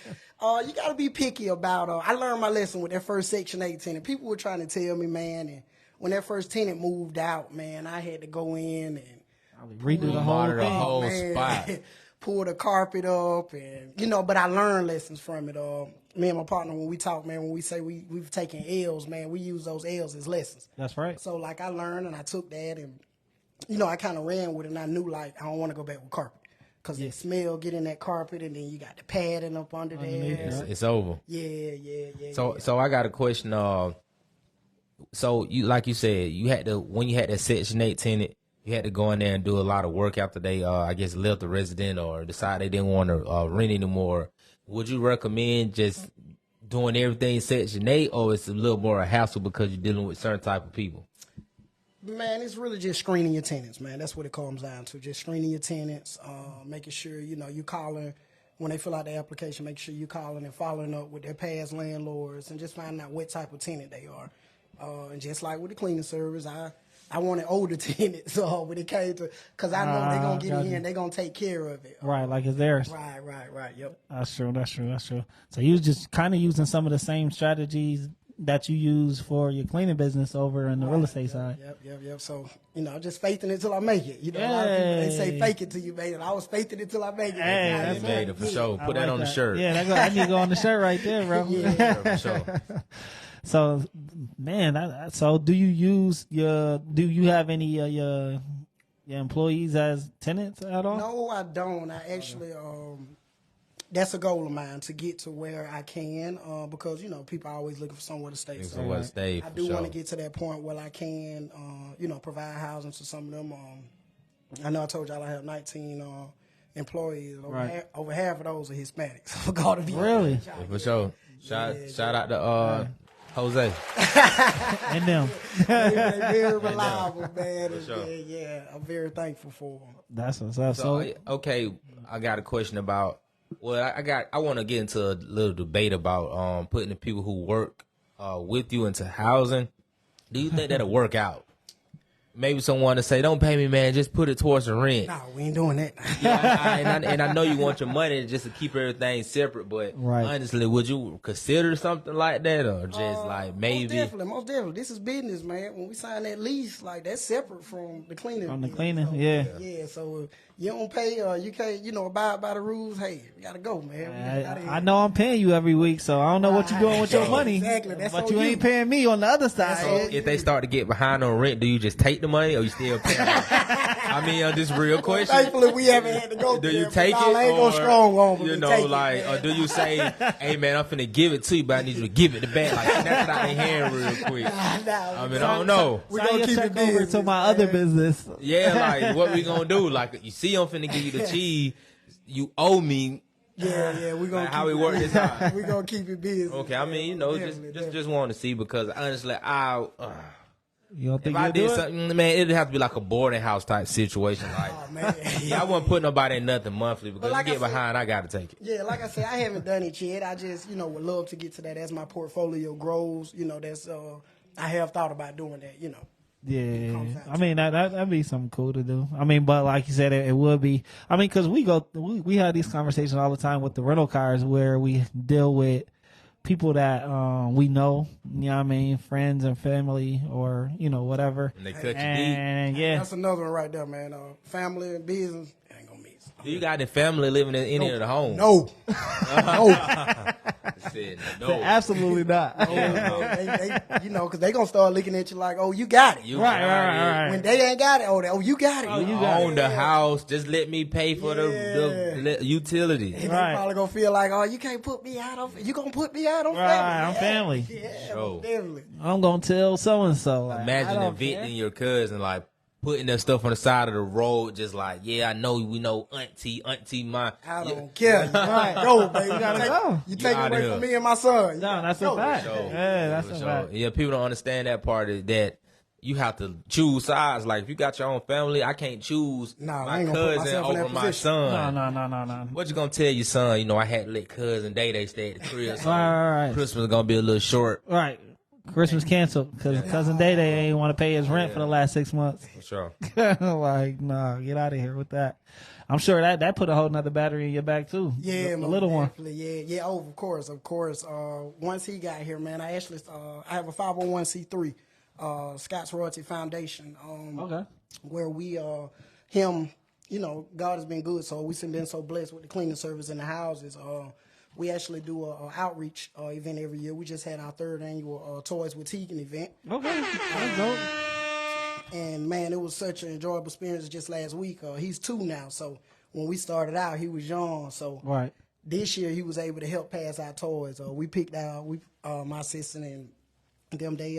You gotta be picky about. I learned my lesson with that first Section 8 tenant. People were trying to tell me, man, and when that first tenant moved out, man, I had to go in and redo the whole thing. Spot. Pull the carpet up, and but I learned lessons from it. Me and my partner, when we talk, man, when we say we've taken L's, man, we use those L's as lessons. That's right. So like I learned and I took that, and I kind of ran with it, and I knew like I don't want to go back with carpet because the smell get in that carpet, and then you got the padding up under there. It's over. Yeah. So I got a question. So you, like you said, when you had that Section 8 tenant, you had to go in there and do a lot of work after they, I guess, left the resident or decide they didn't want to rent anymore. Would you recommend just doing everything Section 8, or it's a little more a hassle because you're dealing with certain type of people? Man, it's really just screening your tenants, man. That's what it comes down to. Just screening your tenants, making sure, you calling when they fill out the application, make sure you calling and following up with their past landlords and just finding out what type of tenant they are. And just like with the cleaning service, I wanted older tenants, so when it came to, because I know they're going to get in here and they're going to take care of it. Right, like it's theirs. Right, yep. That's true. So you was just kind of using some of the same strategies that you use for your cleaning business over in the real estate side. Yep. So, just faithing it till I make it. A lot of people, they say fake it till you make it. I was faithing it till I make it. Hey, They made it for sure. Put that on the shirt. Yeah, I need to go on the shirt right there, bro. Yeah, for sure. So, man, so do you have any your employees as tenants at all? No, I don't. I actually, that's a goal of mine to get to where I can, because, people are always looking for somewhere to stay. So I do want to get to that point where I can, provide housing to some of them. I know I told y'all I have 19 employees. Over half of those are Hispanics. Gotta be really? Yeah, for sure. Shout out to Jose. And them. They're very reliable, man. For sure. Yeah, I'm very thankful for them. That's what's up. So, okay, I got a question about, I want to get into a little debate about putting the people who work with you into housing. Do you think that'll work out? Maybe someone to say, don't pay me, man, just put it towards the rent. No, we ain't doing that. And I know you want your money just to keep everything separate, but honestly, would you consider something like that, or just like maybe? Most definitely. This is business, man. When we sign that lease, like that's separate from the cleaning. From the cleaning, so, yeah. So if you don't pay, or you can't, abide by the rules. Hey, we gotta go, man. I know I'm paying you every week, so I don't know what you're doing with your money. Exactly. That's but you ain't paying me on the other side. So if they start to get behind on rent, do you just take the money, or you still pay? I mean, this real question. Thankfully, we haven't had to go. Do you take it, I ain't go strong on, or do you say, "Hey, man, I'm finna give it to you, but I need you to give it back, like snatch it out their hand real quick." I mean, I don't know. We gonna keep it over to my other business. Yeah, like what we gonna do? Like, you see, I'm finna give you the cheese. You owe me. Yeah, we gonna like how we work this out. We gonna keep it busy. Okay, I mean, just want to see, because honestly, You don't think if I you'll did do it? something, man, it'd have to be like a boarding house type situation. Like, Oh man, I wouldn't put nobody in nothing monthly, because like you get I said- behind, I gotta take it. Yeah, like I said, I haven't done it yet. I just, would love to get to that as my portfolio grows. That's I have thought about doing that. Yeah, I mean that'd be something cool to do. I mean, but like you said, it would be. I mean, because we have these conversations all the time with the rental cars where we deal with people that we know. You know what I mean, friends and family, or whatever. And they cut you deep. And yeah, That's another one right there, man. Family and business ain't gonna mix. Do you got any family living in any of the homes? No, no. I said no. absolutely not. They, because they gonna start looking at you like, oh, you got it. You Right. When they ain't got it, oh, you got it. You own the house. Just let me pay for the utilities. And Right. they probably gonna feel like, oh, you can't put me out of. You gonna put me out on Right, family? I'm family. Yeah, Sure. definitely. I'm gonna tell so and so. Imagine evicting your cousin, like putting that stuff on the side of the road, just like, yeah, I know, we know auntie, my. I don't care. Right. Go, baby. You gotta go. You take it outta away here. from me and my son. No, that's a Go. fact. Sure. Yeah, that's For a sure. fact. Yeah, people don't understand that part, is that you have to choose sides. Like, if you got your own family, I can't choose Nah, I my ain't gonna put cousin myself in over that my position. son. No. What you gonna tell your son? I had to let cousin Day stay at the crib. So Right. Christmas is gonna be a little short. Right. Christmas canceled because cousin Day Day ain't want to pay his rent for the last 6 months. For sure. Like, nah, get out of here with that. I'm sure that put a whole nother battery in your back too. Yeah, the little one. Yeah. Oh, of course. Once he got here, man, I actually I have a 501c3, Scott's Royalty Foundation. Okay. Where we him, God has been good, so we've been so blessed with the cleaning service in the houses. We actually do a outreach event every year. We just had our 3rd annual Toys with Tegan event. Okay, that's dope. And man, it was such an enjoyable experience just last week. He's 2 now, so when we started out, he was young. So right. This year, he was able to help pass out toys. We picked out, my assistant and them, they,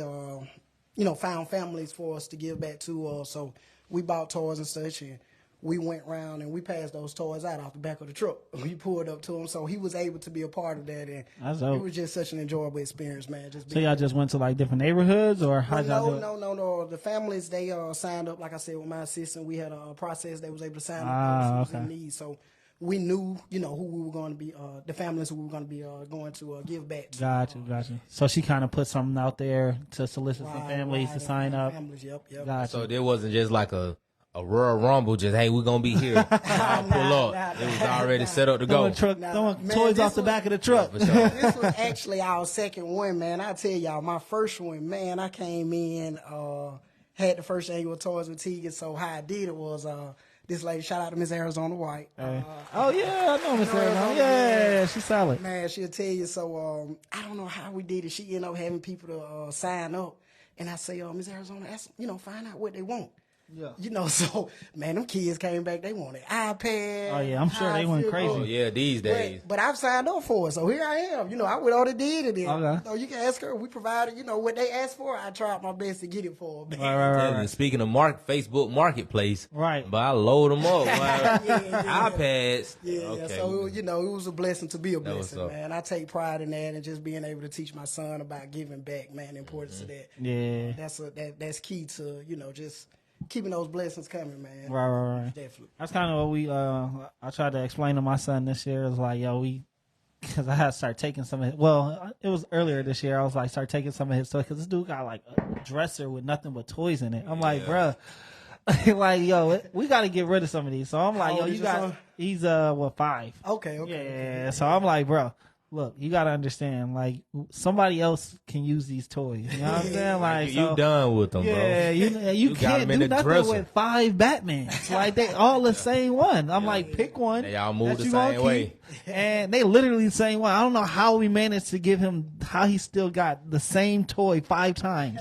found families for us to give back to. So we bought toys and such, and we went around and we passed those toys out off the back of the truck. We pulled up to him, so he was able to be a part of that, and it was just such an enjoyable experience, man. So y'all just went to like different neighborhoods, or how y'all do it? No. The families, they signed up, like I said, with my assistant. We had a process they was able to sign up in need, so we knew, who we were going to be, the families who we were going to be going to give back to. Gotcha. So she kind of put something out there to solicit some families to sign up. Families, yep. Gotcha. So there wasn't just like a Royal Rumble, just, hey, we're going to be here. I'll pull up. It was already set up to go. Throwing toys off the back of the truck. For sure. This was actually our 2nd one, man. I tell y'all, my first one, man, I came in, had the first annual Toys with Tegan, so how I did it was, this lady, shout out to Miss Arizona White. Oh, yeah, I know Miss Arizona. Yeah, she's solid. Man, she'll tell you. So I don't know how we did it. She ended up having people to sign up. And I say, Miss Arizona, ask, find out what they want. Yeah. So, man, them kids came back. They wanted iPad. Oh, yeah, I'm sure they went crazy. Oh, yeah, these days. But I've signed up for it, so here I am. I went on and did it. Okay. You can ask her. We provided, what they asked for. I tried my best to get it for them. Right. Speaking of Facebook Marketplace, right? But I load them up. iPads. Yeah. Okay. So it was a blessing to be a blessing, man. I take pride in that, and just being able to teach my son about giving back, man. The importance of that. Yeah. That's key to just keeping those blessings coming, man. Right. Definitely. That's kind of what we. I tried to explain to my son this year. It was like, because I had to start taking some of it. Well, it was earlier this year. I was like, start taking some of his toys because this dude got like a dresser with nothing but toys in it. I'm like, bruh, like, we got to get rid of some of these. So I'm like, he's 5. Okay. Yeah. So I'm like, bro, look, you got to understand, like, somebody else can use these toys. You know what I'm saying? Like, you done with them, bro. Yeah, you can't do nothing with 5 Batmans. Like, they all the same one. I'm like, pick one. They all move the same way. And they literally the same one. I don't know how we managed to give him, how he still got the same toy 5 times.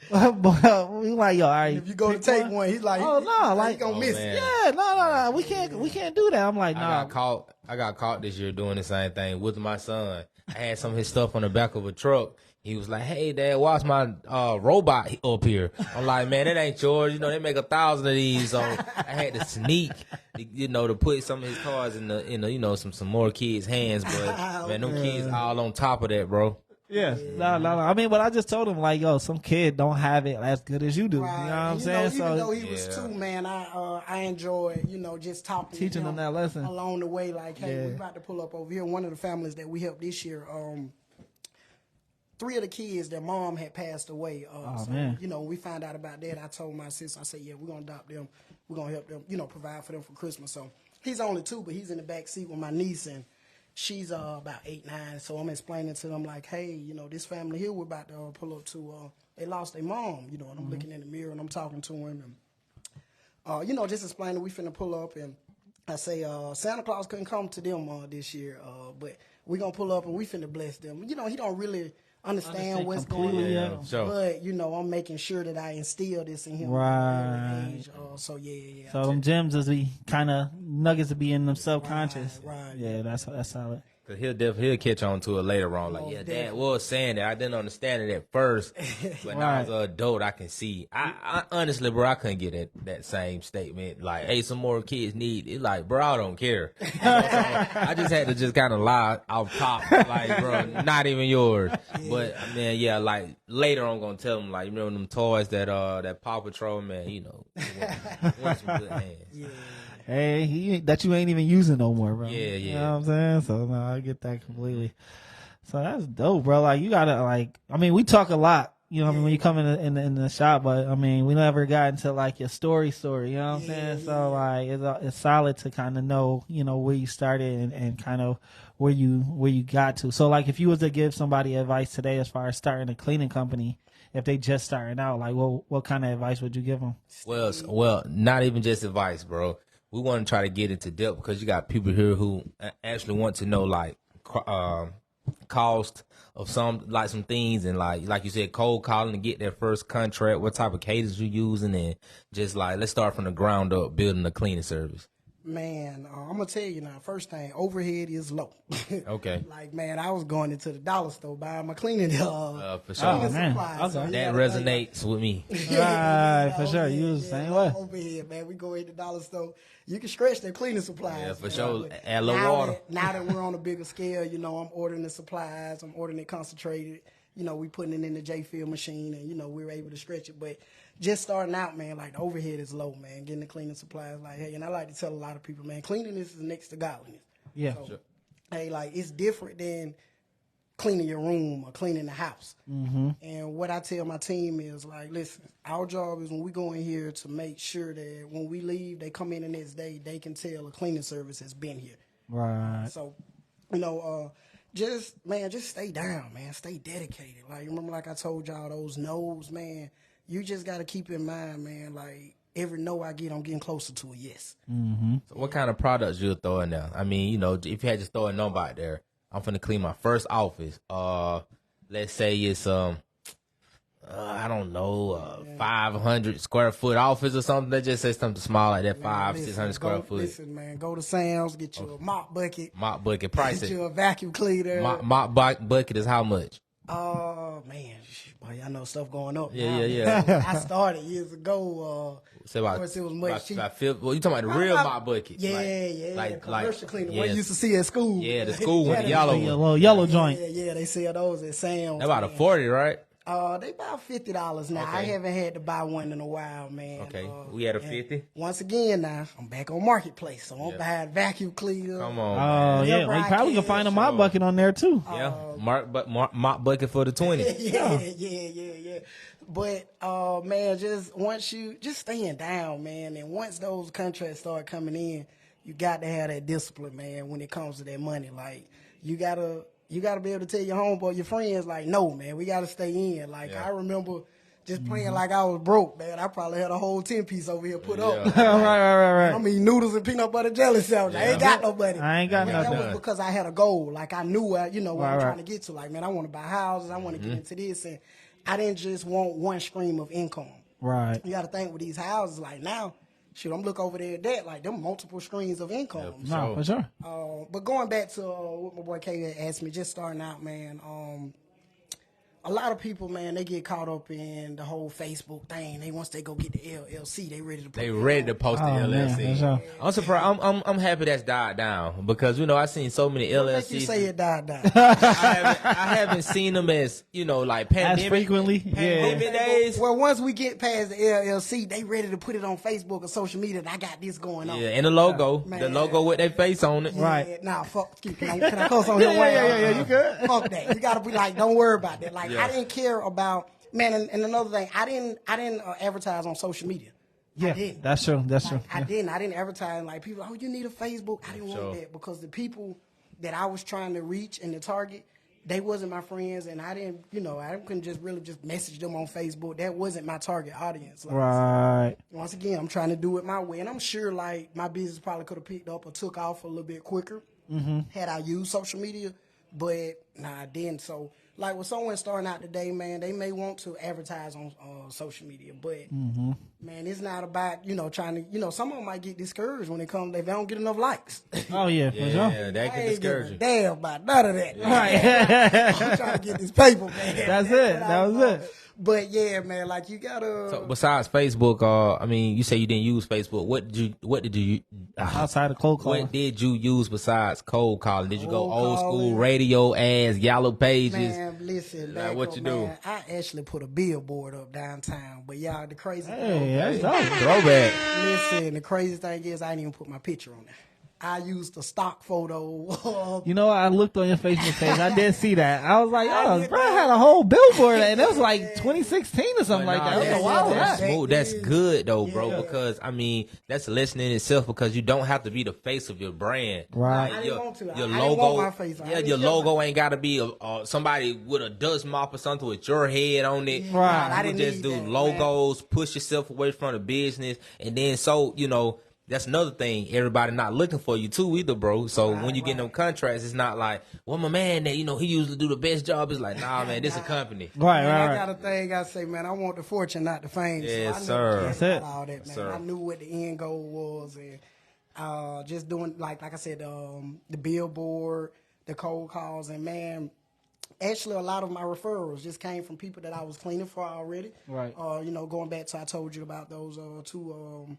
But we like, all right. If you go to take one, he's like, oh no, like, you gonna miss it. Yeah, no, we can't do that. I'm like, nah. I got caught this year doing the same thing with my son. I had some of his stuff on the back of a truck. He was like, hey, Dad, watch my robot up here. I'm like, man, that ain't yours. They make 1,000 of these. So I had to sneak, to put some of his toys in some more kids' hands. But, man, them kids all on top of that, bro. Yes. No. I mean, but I just told him, like, some kid don't have it as good as you do. Right. You know what I'm saying? Even though he was 2, man, I enjoy, just talking teaching to him that lesson along the way. Like, hey, we about to pull up over here. One of the families that we helped this year, 3 of the kids, their mom had passed away. Man. We found out about that. I told my sister, I said, yeah, we're going to adopt them. We're going to help them, provide for them for Christmas. So he's only 2, but he's in the back seat with my niece, and she's about 8, 9. So I'm explaining to them, like, hey, this family here we're about to pull up to, they lost their mom, and I'm looking in the mirror and I'm talking to him. And, just explaining we finna pull up, and I say, Santa Claus couldn't come to them this year, but we going to pull up and we finna bless them. He don't really understand what's going on. Yeah. Sure. But, I'm making sure that I instill this in him. Right. Age. So, yeah. So them gems is be kind of nuggets to be in them subconscious. Right. Yeah, that's solid. Cause he'll catch on to it later on. Like, yeah, Dad was saying that. I didn't understand it at first, but now as an adult, I can see. I honestly, bro, I couldn't get that same statement. Like, hey, some more kids need. It's like, bro, I don't care. I just had to just kind of lie off top, like, bro, not even yours. But man, yeah, like later I'm gonna tell them, like, you remember them toys that Paw Patrol, man, want some good hands. Yeah. Hey, that you ain't even using no more, bro. Yeah. You know what I'm saying? So, no, I get that completely. So that's dope, bro. Like you gotta like. I mean, we talk a lot. You know what I mean, when you come in the shop, but I mean, we never got into like your story, you know what I'm saying? So like, it's solid to kind of know, you know, where you started and kind of where you got to. So like, if you was to give somebody advice today as far as starting a cleaning company, if they just starting out, like what kind of advice would you give them? Well, not even just advice, bro. We want to try to get into depth because you got people here who actually want to know like cost of some things, and like you said, cold calling to get their first contract, what type of cadence you using, and just like let's start from the ground up building a cleaning service. Man, I'm gonna tell you now. First thing, overhead is low. Okay. Like man, I was going into the dollar store buying my cleaning For sure. cleaning man. supplies. Okay. So you That gotta resonates with me. Right, for sure. You was the same way. Overhead, man. We go in the dollar store. You can stretch their cleaning supplies. Yeah, for man. sure. But Add a little now water. now that we're on a bigger scale, you know, I'm ordering the supplies. I'm ordering it concentrated. You know, we putting it in the J-Fill machine, and you know, we're able to stretch it. But just starting out, man, like the overhead is low, man. Getting the cleaning supplies, like hey, and I like to tell a lot of people, man, cleanliness is next to godliness. Yeah. So, Sure. hey, like it's different than cleaning your room or cleaning the house. Mm-hmm. And what I tell my team is like, listen, our job is when we go in here to make sure that when we leave, they come in the next day, they can tell a cleaning service has been here. Right. So, you know, just stay down, man. Stay dedicated. Like, remember, like I told y'all, those no's, man, you just got to keep in mind, man, like every no I get, I'm getting closer to a yes. Mm-hmm. So what kind of products you'll throw in there? I mean, you know, if you had to throw a number out there, I'm finna clean my first office. Let's say it's I don't know, 500 square foot office or something. Let's just say something small like that, 600 square foot. Listen, man, go to Sam's, get you a mop bucket. Mop bucket price. Get you a vacuum cleaner. Mop bucket is how much? Oh, man. Boy, I know stuff going up. Yeah, now. yeah. I started years ago. Say about, of course, it was much cheaper. well, you talking about the real mop bucket? Yeah, like commercial cleaner. yes. What you used to see at school. Yeah, the school one, the yellow A one. little yellow joint. Yeah, they sell those at Sam's. That's about a man. 40, right? They about $50 now. I Okay. haven't had to buy one in a while, man. Okay, we at a and 50. Once again, now I'm back on Marketplace, so I'm buying vacuum cleaner. Come on, Oh man. yeah, well, you probably can find a mop bucket on there too. Yeah, mop bucket for the 20. Yeah. But man, just staying down, man. And once those contracts start coming in, you got to have that discipline, man. When it comes to that money, like you gotta be able to tell your homeboy, your friends, like, no, man, we gotta stay in. Like Yeah. I remember just playing like I was broke, man. I probably had a whole 10-piece over here put up. right. I mean, noodles and peanut butter jelly sandwich. I ain't got no money. I ain't got But that nothing. was because I had a goal. Like I knew, what I'm Right. trying to get to. Like, man, I want to buy houses. I want to get into this, and I didn't just want one stream of income. Right. You got to think with these houses, like now, shoot, I'm look over there at that, like them multiple streams of income. No, for sure. But going back to what my boy K had asked me, just starting out, man. A lot of people, man, they get caught up in the whole Facebook thing. Once they go get the LLC, they ready to put They it ready on. to post the Oh, man, LLC. for sure. I'm surprised. I'm happy that's died down because you know I seen so many What make LLCs. you say it died down? I haven't seen them as like pandemic, frequently, yeah. pandemic days. Well, once we get past the LLC, they ready to put it on Facebook or social media. And I got this going on. Yeah, and the logo, Man. the logo with their face on it. Yeah, Right. Nah, fuck. Can I cuss on here? Yeah, you good. Fuck that. You gotta be like, don't worry about that. Like, Yeah. I didn't care about, man. And another thing, I didn't advertise on social media. I Yeah, didn't. that's true. That's true. I didn't advertise like people. Oh, you need a Facebook. I didn't want that because the people that I was trying to reach and to target, they wasn't my friends, and I didn't. I couldn't just really just message them on Facebook. That wasn't my target audience. Like, Right. once again, I'm trying to do it my way, and I'm sure like my business probably could have picked up or took off a little bit quicker had I used social media, but nah, I didn't. So like with someone starting out today, man, they may want to advertise on social media, but man, it's not about trying to some of them might get discouraged when it comes if they don't get enough likes. Oh yeah, for sure. Yeah, that I can ain't discourage giving a you. damn about none of that. Right. I'm trying to get this paper, man. That's it. That was it. But yeah, man, like you gotta. So besides Facebook, I mean, you say you didn't use Facebook. What did you Outside of cold calling. What did you use besides cold calling? Did you go Cold old school calling. radio ads, yellow pages? Man, listen, Like, back what up, you do? man, I actually put a billboard up downtown. But y'all, the crazy Hey, thing, that's dope. Throwback. listen, the crazy thing is I didn't even put my picture on there. I used a stock photo. You know, I looked on your Facebook page. I did see that. I was like, oh, bro, I had a whole billboard, and it was like 2016 or something like that. I was like, wow, that's that. smooth. That's good though, bro. Because I mean, that's a lesson in itself. Because you don't have to be the face of your brand. Right. I didn't want to. Your I didn't logo. want my face on. Yeah, your logo ain't got to be somebody with a dust mop or something with your head on it. Right. I You didn't just need do that, logos, push yourself away from the business, and then that's another thing. Everybody not looking for you too either, bro. So when you get them contracts, it's not like, well, my man that, he usually do the best job. It's like, nah, man, this a company. Right, Man, right, I got right. a thing I say, man, I want the fortune, not the fame. Yes, so I never sir. cared That's it. about all that, man. Yes, sir. I knew what the end goal was, and just doing, like I said, the billboard, the cold calls, and man, actually a lot of my referrals just came from people that I was cleaning for already. Right. Going back to, I told you about those two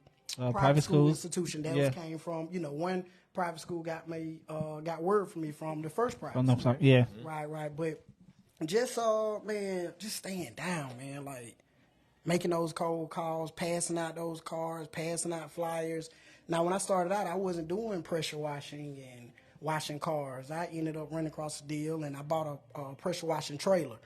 Private schools. institution that Yeah. came from, one private school got word from me from the first private Oh, no, school. sorry. Yeah. Right. But just man, just staying down, man. Like making those cold calls, passing out those cards, passing out flyers. Now, when I started out, I wasn't doing pressure washing and washing cars. I ended up running across a deal, and I bought a pressure washing trailer.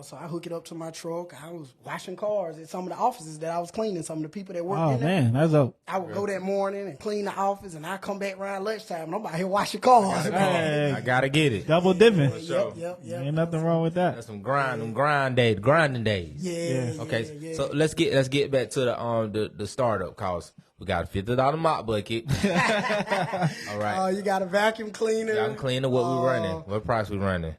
So I hook it up to my truck. I was washing cars at some of the offices that I was cleaning. Some of the people that worked Oh in there. man, that's dope. I would go that morning and clean the office, and I come back around lunchtime, and I'm out here washing cars. Hey, I gotta get it. double dipping. Yep. Ain't nothing wrong with that. That's some grinding days. Yeah. Okay, yeah. so let's get back to the startup cost. We got a $50 mop bucket. All right. You got a vacuum cleaner. Y'all cleaner. What we running? What price we running?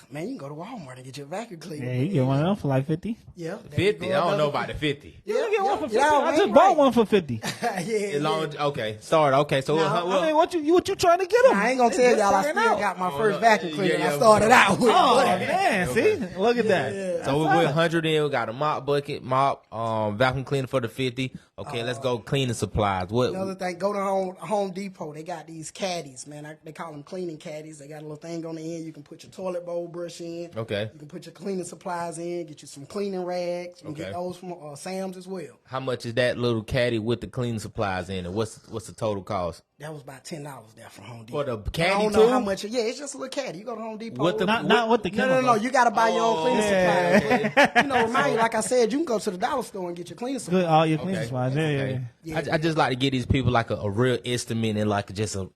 Man, you can go to Walmart and get your vacuum cleaner. Yeah, you get one of them for like 50. Yeah. 50. I don't know about the 50. You can get one for 50. Yeah, I man, just bought one for 50. Okay, start. Okay, so I mean, what you trying to get them? I ain't gonna tell y'all. I still got my first vacuum cleaner. I started out with. Oh But man, see, look at that. So we're 100 in. We got a mop bucket, vacuum cleaner for the 50. Okay, let's go cleaning supplies. What? another thing, go to Home Depot. They got these caddies, man. They call them cleaning caddies. They got a little thing on the end. You can put your toilet bowl brush in. Okay. You can put your cleaning supplies in. Get you some cleaning rags. You can get those from Sam's as well. How much is that little caddy with the cleaning supplies in it? What's the total cost? That was about $10 there from Home Depot. For the I caddy don't know too? how much. Yeah, it's just a little caddy. You go to Home Depot. What the- Not with the No, chemicals. You got to buy your own cleaning yeah. supplies. But, remind you, like I said, you can go to the dollar store and get your cleaning supplies. Good, all your cleaning supplies. Yeah. I just like to get these people like a real estimate and like just a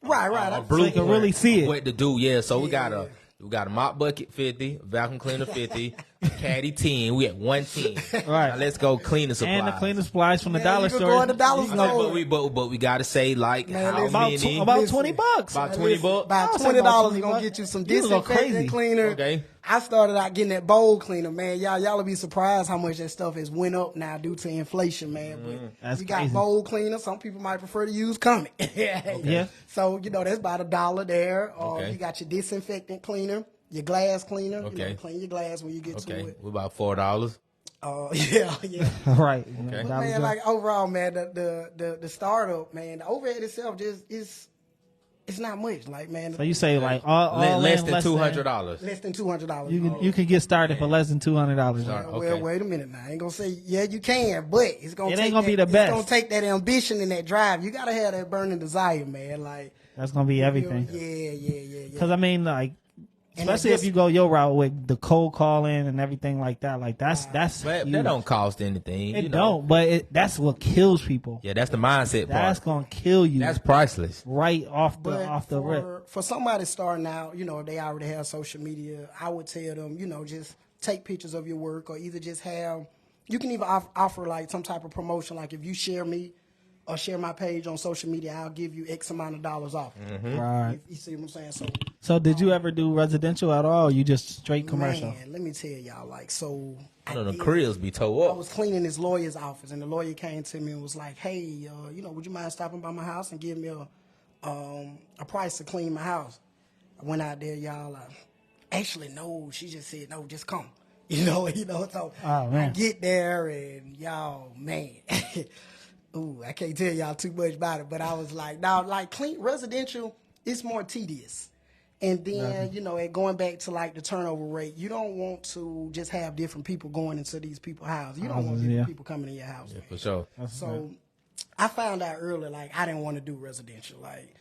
Right. So you can really see it. what to do. Yeah, so we got a mop bucket 50, vacuum cleaner 50, caddy 10. We at 110. Right. Now let's go clean the supplies. And the cleaning supplies from the Man, dollar you can store. go in the dollar store. But we gotta say like Man, how listen, many? About Listen. 20 bucks. About 20 bucks. About I'll say $20 about is gonna $20. get you some You go crazy. disinfectant cleaner. Okay. I started out getting that bowl cleaner, man. Y'all will be surprised how much that stuff has went up now due to inflation, man. But That's you got crazy. bowl cleaner. Some people might prefer to use Comet. Yeah. So that's about $1 there. Okay. You got your disinfectant cleaner, your glass cleaner. Okay. Clean your glass when you get to Okay, it. we're about $4. Yeah. Right. Okay. Dollar Man, store. like overall, man, the startup, man, the overhead itself just it's not much. Like, man, So you say like all Less in, than $200. less than $200. You can get started for less than $200. Well, Okay. wait a minute now. I ain't gonna say you can, but it's gonna. It take ain't gonna be that- the best. It's gonna take that ambition and that drive. You gotta have that burning desire, man. Like That's gonna be everything. Yeah. Because I mean, like, And especially it's if you go your route with the cold calling and everything like that. Like that's But huge. that don't cost anything. It you know. don't. But that's what kills people. Yeah, that's the mindset That's part. gonna kill you. That's priceless. right off But the rip. for somebody starting out, if they already have social media, I would tell them, just take pictures of your work, or either just have. You can even offer like some type of promotion, like if you share me or share my page on social media, I'll give you X amount of dollars off. Right. You see what I'm saying? So. So did you ever do residential at all? Or you just straight commercial? Man, let me tell y'all, I know the cribs be towed I up. was cleaning this lawyer's office, and the lawyer came to me and was like, "Hey, would you mind stopping by my house and give me a price to clean my house?" I went out there, y'all. Actually, no. She just said, "No, just come." So Oh, man. I get there, and y'all, man. Ooh, I can't tell y'all too much about it, but I was like, now, like clean residential, it's more tedious. And then, going back to like the turnover rate, you don't want to just have different people going into these people's houses. You don't want different people coming in your house. For sure. So I found out early, like, I didn't want to do residential. Like,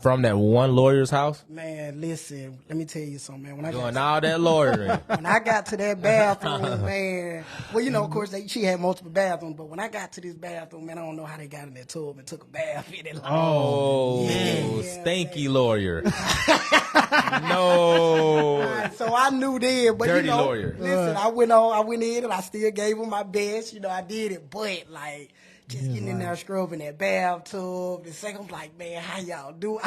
From that one lawyer's house? man, listen, let me tell you something, man. Doing all that lawyering. When I got to that bathroom, man, well, you know, of course, she had multiple bathrooms, but when I got to this bathroom, man, I don't know how they got in that tub and took a bath in it. Like, Stinky lawyer. No. right, so I knew then, but Dirty you know, lawyer. listen, I went in and I still gave them my best. You know, I did it, but like just getting in there scrubbing that bathtub. The second, I'm like, man, how do y'all do?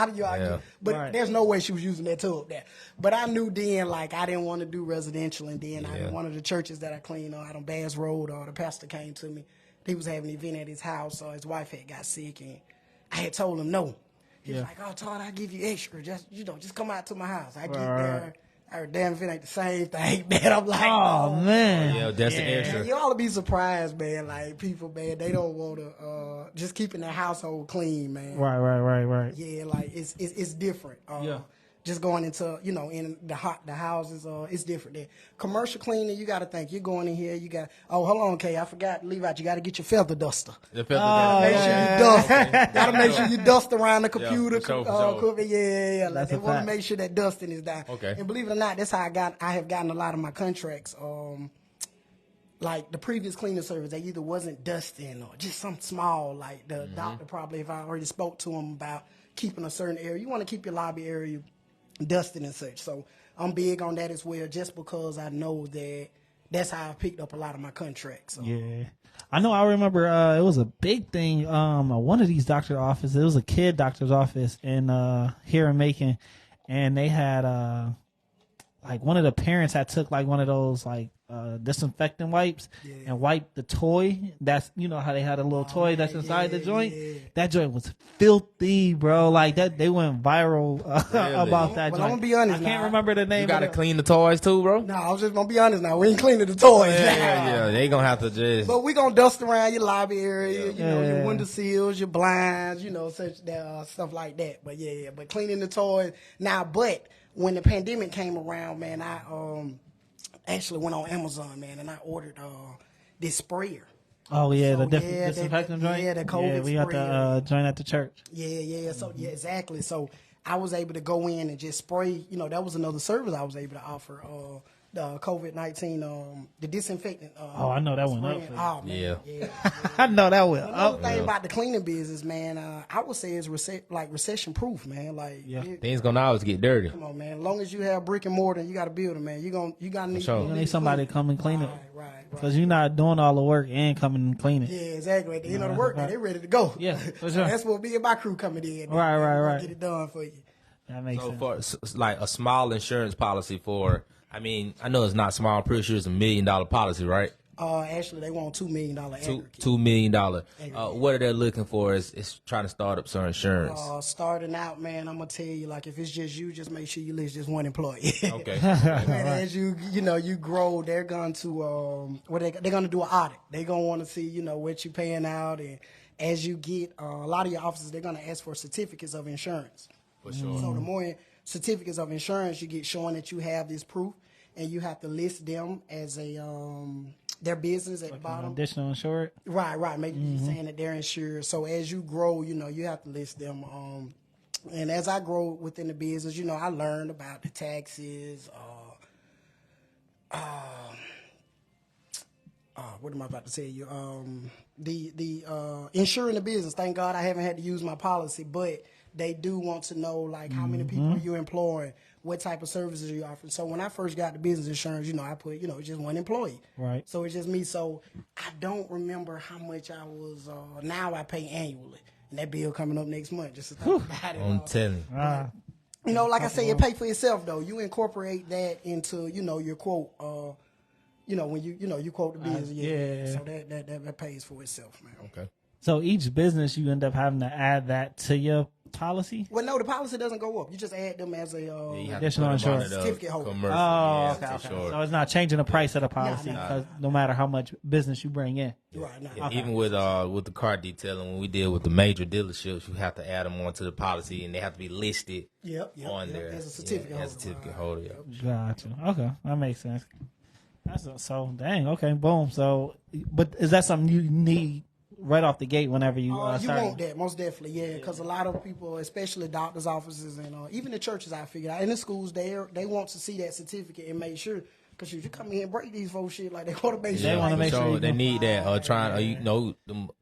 But there's no way she was using that tub there. But I knew then, like, I didn't want to do residential, and then one of the churches that I cleaned out on Bass Road, the pastor came to me. He was having an event at his house, so his wife had got sick, and I had told him no. He was like, "Oh, Todd, I'll give you extra. Just come out to my house." I get there. I heard, damn, if it ain't the same thing, man. I'm like, oh man. Yeah, that's the extra. Man, you ought to be surprised, man. Like, people, man, they don't want to, just keeping their household clean, man. Right. Yeah, like, it's different. Just going into, you know, in the houses, it's different there. Commercial cleaning, you got to think. You're going in here, you got, hold on, Kay, I forgot, leave out, you got to get your feather duster. The feather Make sure you dust. Got to make sure you dust around the computer. For sure. Yeah. Like, That's they a want to fact. make sure that dusting is down. Okay. And believe it or not, that's how I have gotten a lot of my contracts. Like the previous cleaning service, they either wasn't dusting or just some small, like the doctor probably, if I already spoke to him about keeping a certain area, you want to keep your lobby area dusting and such. So I'm big on that as well, just because I know that that's how I picked up a lot of my contracts. So. Yeah. I remember it was a big thing one of these doctor offices. It was a kid doctor's office in here in Macon, and they had like one of the parents had took like one of those like disinfectant wipes and wiped the toy. That's, you know how they had a little toy that's inside the joint. Yeah. That joint was filthy, bro. Like that, they went viral about that joint. I'm gonna be honest. I can't remember the name. You gotta clean the toys too, bro. No, I was just gonna be honest. Now we ain't cleaning the toys. Yeah. They gonna have to just. But we gonna dust around your lobby area. You know, your window sills, your blinds. You know, such stuff like that. But but cleaning the toys now. But when the pandemic came around, man, I actually went on Amazon, man, and I ordered this sprayer. Oh yeah, the disinfectant joint. Yeah, the COVID sprayer. We got the joint at the church. Yeah. So exactly. So I was able to go in and just spray. You know, that was another service I was able to offer. The COVID-19, the disinfectant. I know that went up. Oh man, yeah. I know that went Another up. thing about the cleaning business, man, I would say is recession proof, man. Like, things gonna always get dirty. Come on, man. As long as you have brick and mortar, you got a building, man. You gotta need. You need somebody to come and clean it. Right. Because you're not doing all the work and coming and clean it. Yeah, exactly. At the end of the work, they're ready to go. Yeah, for So sure. that's what me and my crew coming in. Right. Get it done for you. That makes sense. For like a small insurance policy for, I mean, I know it's not small. I'm pretty sure it's $1 million policy, right? Actually, they want $2 million aggregate. $2 million. What are they looking for? Is trying to start up some insurance. Starting out, man, I'm gonna tell you, like, if it's just you, just make sure you list just one employee. Okay. And as you grow, they're going to they're gonna do an audit. They're gonna want to see, what you're paying out, and as you get a lot of your offices, they're gonna ask for certificates of insurance. For sure. So the more certificates of insurance you get showing that you have this proof, and you have to list them as their business at the bottom. Additional insured. Right. Maybe saying that they're insured. So as you grow, you have to list them. And as I grow within the business, I learned about the taxes. What am I about to tell you? The insuring the business. Thank God I haven't had to use my policy, but they do want to know, like, how many people you're employing, what type of services you're offering. So when I first got the business insurance, I put, it's just one employee. Right. So it's just me. So I don't remember how much I was, now I pay annually. And that bill coming up next month, just to think about it. I'm telling you. Like I say, it pay for itself, though. You incorporate that into, your quote, when you quote the business. So that pays for itself, man. Okay. So each business, you end up having to add that to your policy? Well, no, the policy doesn't go up. You just add them as a additional insurance certificate holder. Okay. So it's not changing the price of the policy because no matter how much business you bring in. Right. Even with the car detailing, when we deal with the major dealerships, you have to add them onto the policy, and they have to be listed on there as a certificate holder. Gotcha. Okay, that makes sense. So dang. Okay, boom. So, but is that something you need right off the gate whenever you You start? want that, most definitely, yeah. Because a lot of people, especially doctors' offices and even the churches, I figured out, and the schools, they want to see that certificate and make sure. Because you come in and break these folks shit, like they want to make sure. They want to make sure they need that. Or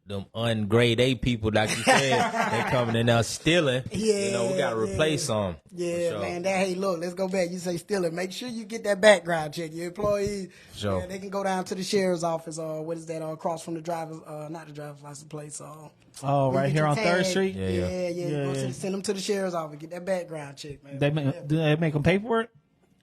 them ungrade A people, like you said, they coming in there stealing. Yeah, we got to replace them. Yeah, man. Hey, look, let's go back. You say stealing. Make sure you get that background check. Your employees, Sure. they can go down to the sheriff's office. What is that? Across from the driver's, not the driver's license place. Right here on tag. 3rd Street. Yeah. Send them to the sheriff's office. Get that background check, man. Do they make them pay for it?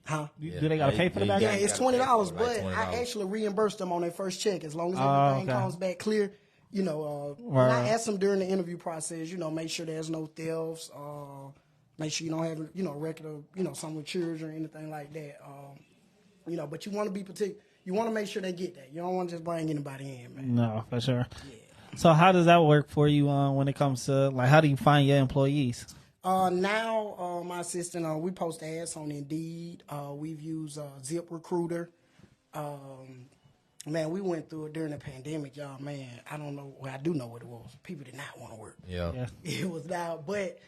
Huh? Do they gotta pay for the Yeah, background? it's $20, but I actually reimburse them on their first check as long as everything comes back clear. And I ask them during the interview process, make sure there's no thefts, make sure you don't have, a record of, some with children or anything like that. But you want to be particular. You want to make sure they get that. You don't want to just bring anybody in, man. No, for sure. Yeah. So how does that work for you when it comes to, like, how do you find your employees? Now, my assistant, we post ads on Indeed. We've used Zip Recruiter. Man, we went through it during the pandemic, y'all. Man, I don't know. Well, I do know what it was. People did not want to work. Yeah. It was now, but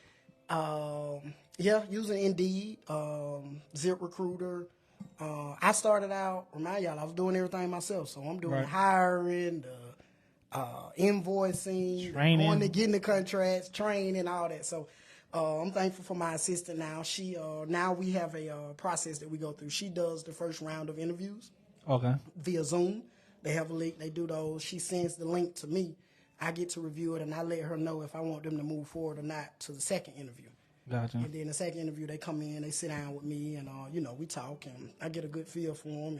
using Indeed, Zip Recruiter. I started out. Remind y'all, I was doing everything myself, so I'm doing hiring, invoicing, training, going to getting the contracts, training, all that. So. I'm thankful for my assistant now. She now we have a process that we go through. She does the first round of interviews. Okay. Via Zoom. They have a link. They do those. She sends the link to me. I get to review it, and I let her know if I want them to move forward or not to the second interview. Gotcha. And then the second interview, they come in, they sit down with me, and we talk, and I get a good feel for them,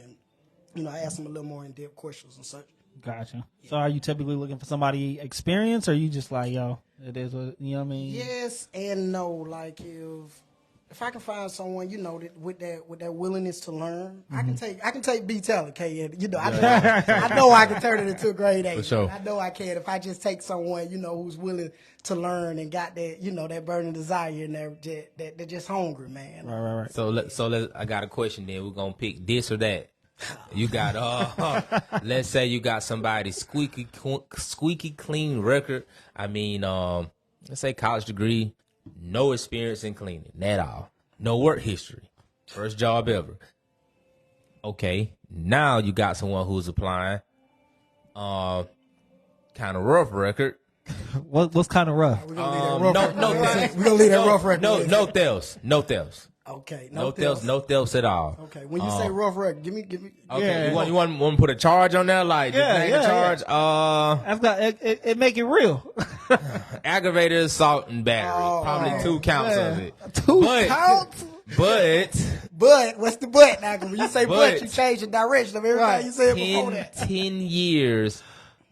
and I ask them a little more in-depth questions and such. Gotcha. Yeah. So are you typically looking for somebody experienced, or are you just like, yo, it is what, you know what I mean? Yes and no. Like if I can find someone, that with that willingness to learn, I can take B talent, and I know I can turn it into a grade A. For sure. I know I can if I just take someone, who's willing to learn and got that, that burning desire and they're just hungry, man. Right. So I got a question then. We're gonna pick this or that. You got let's say you got somebody squeaky clean record. I mean, let's say college degree, no experience in cleaning at all, no work history, first job ever. Okay, now you got someone who's applying, kind of rough record. What's kind of rough? We're gonna leave that rough record. No thefts. Okay, no thefts at all. Okay, when you say rough record, give me. Okay, you want to put a charge on there, like charge. That's got it make it real. Aggravated assault and battery, probably 2 counts of it. 2 counts. But what's the but? Now, when you say but, you change the direction of everything you said before that. 10 years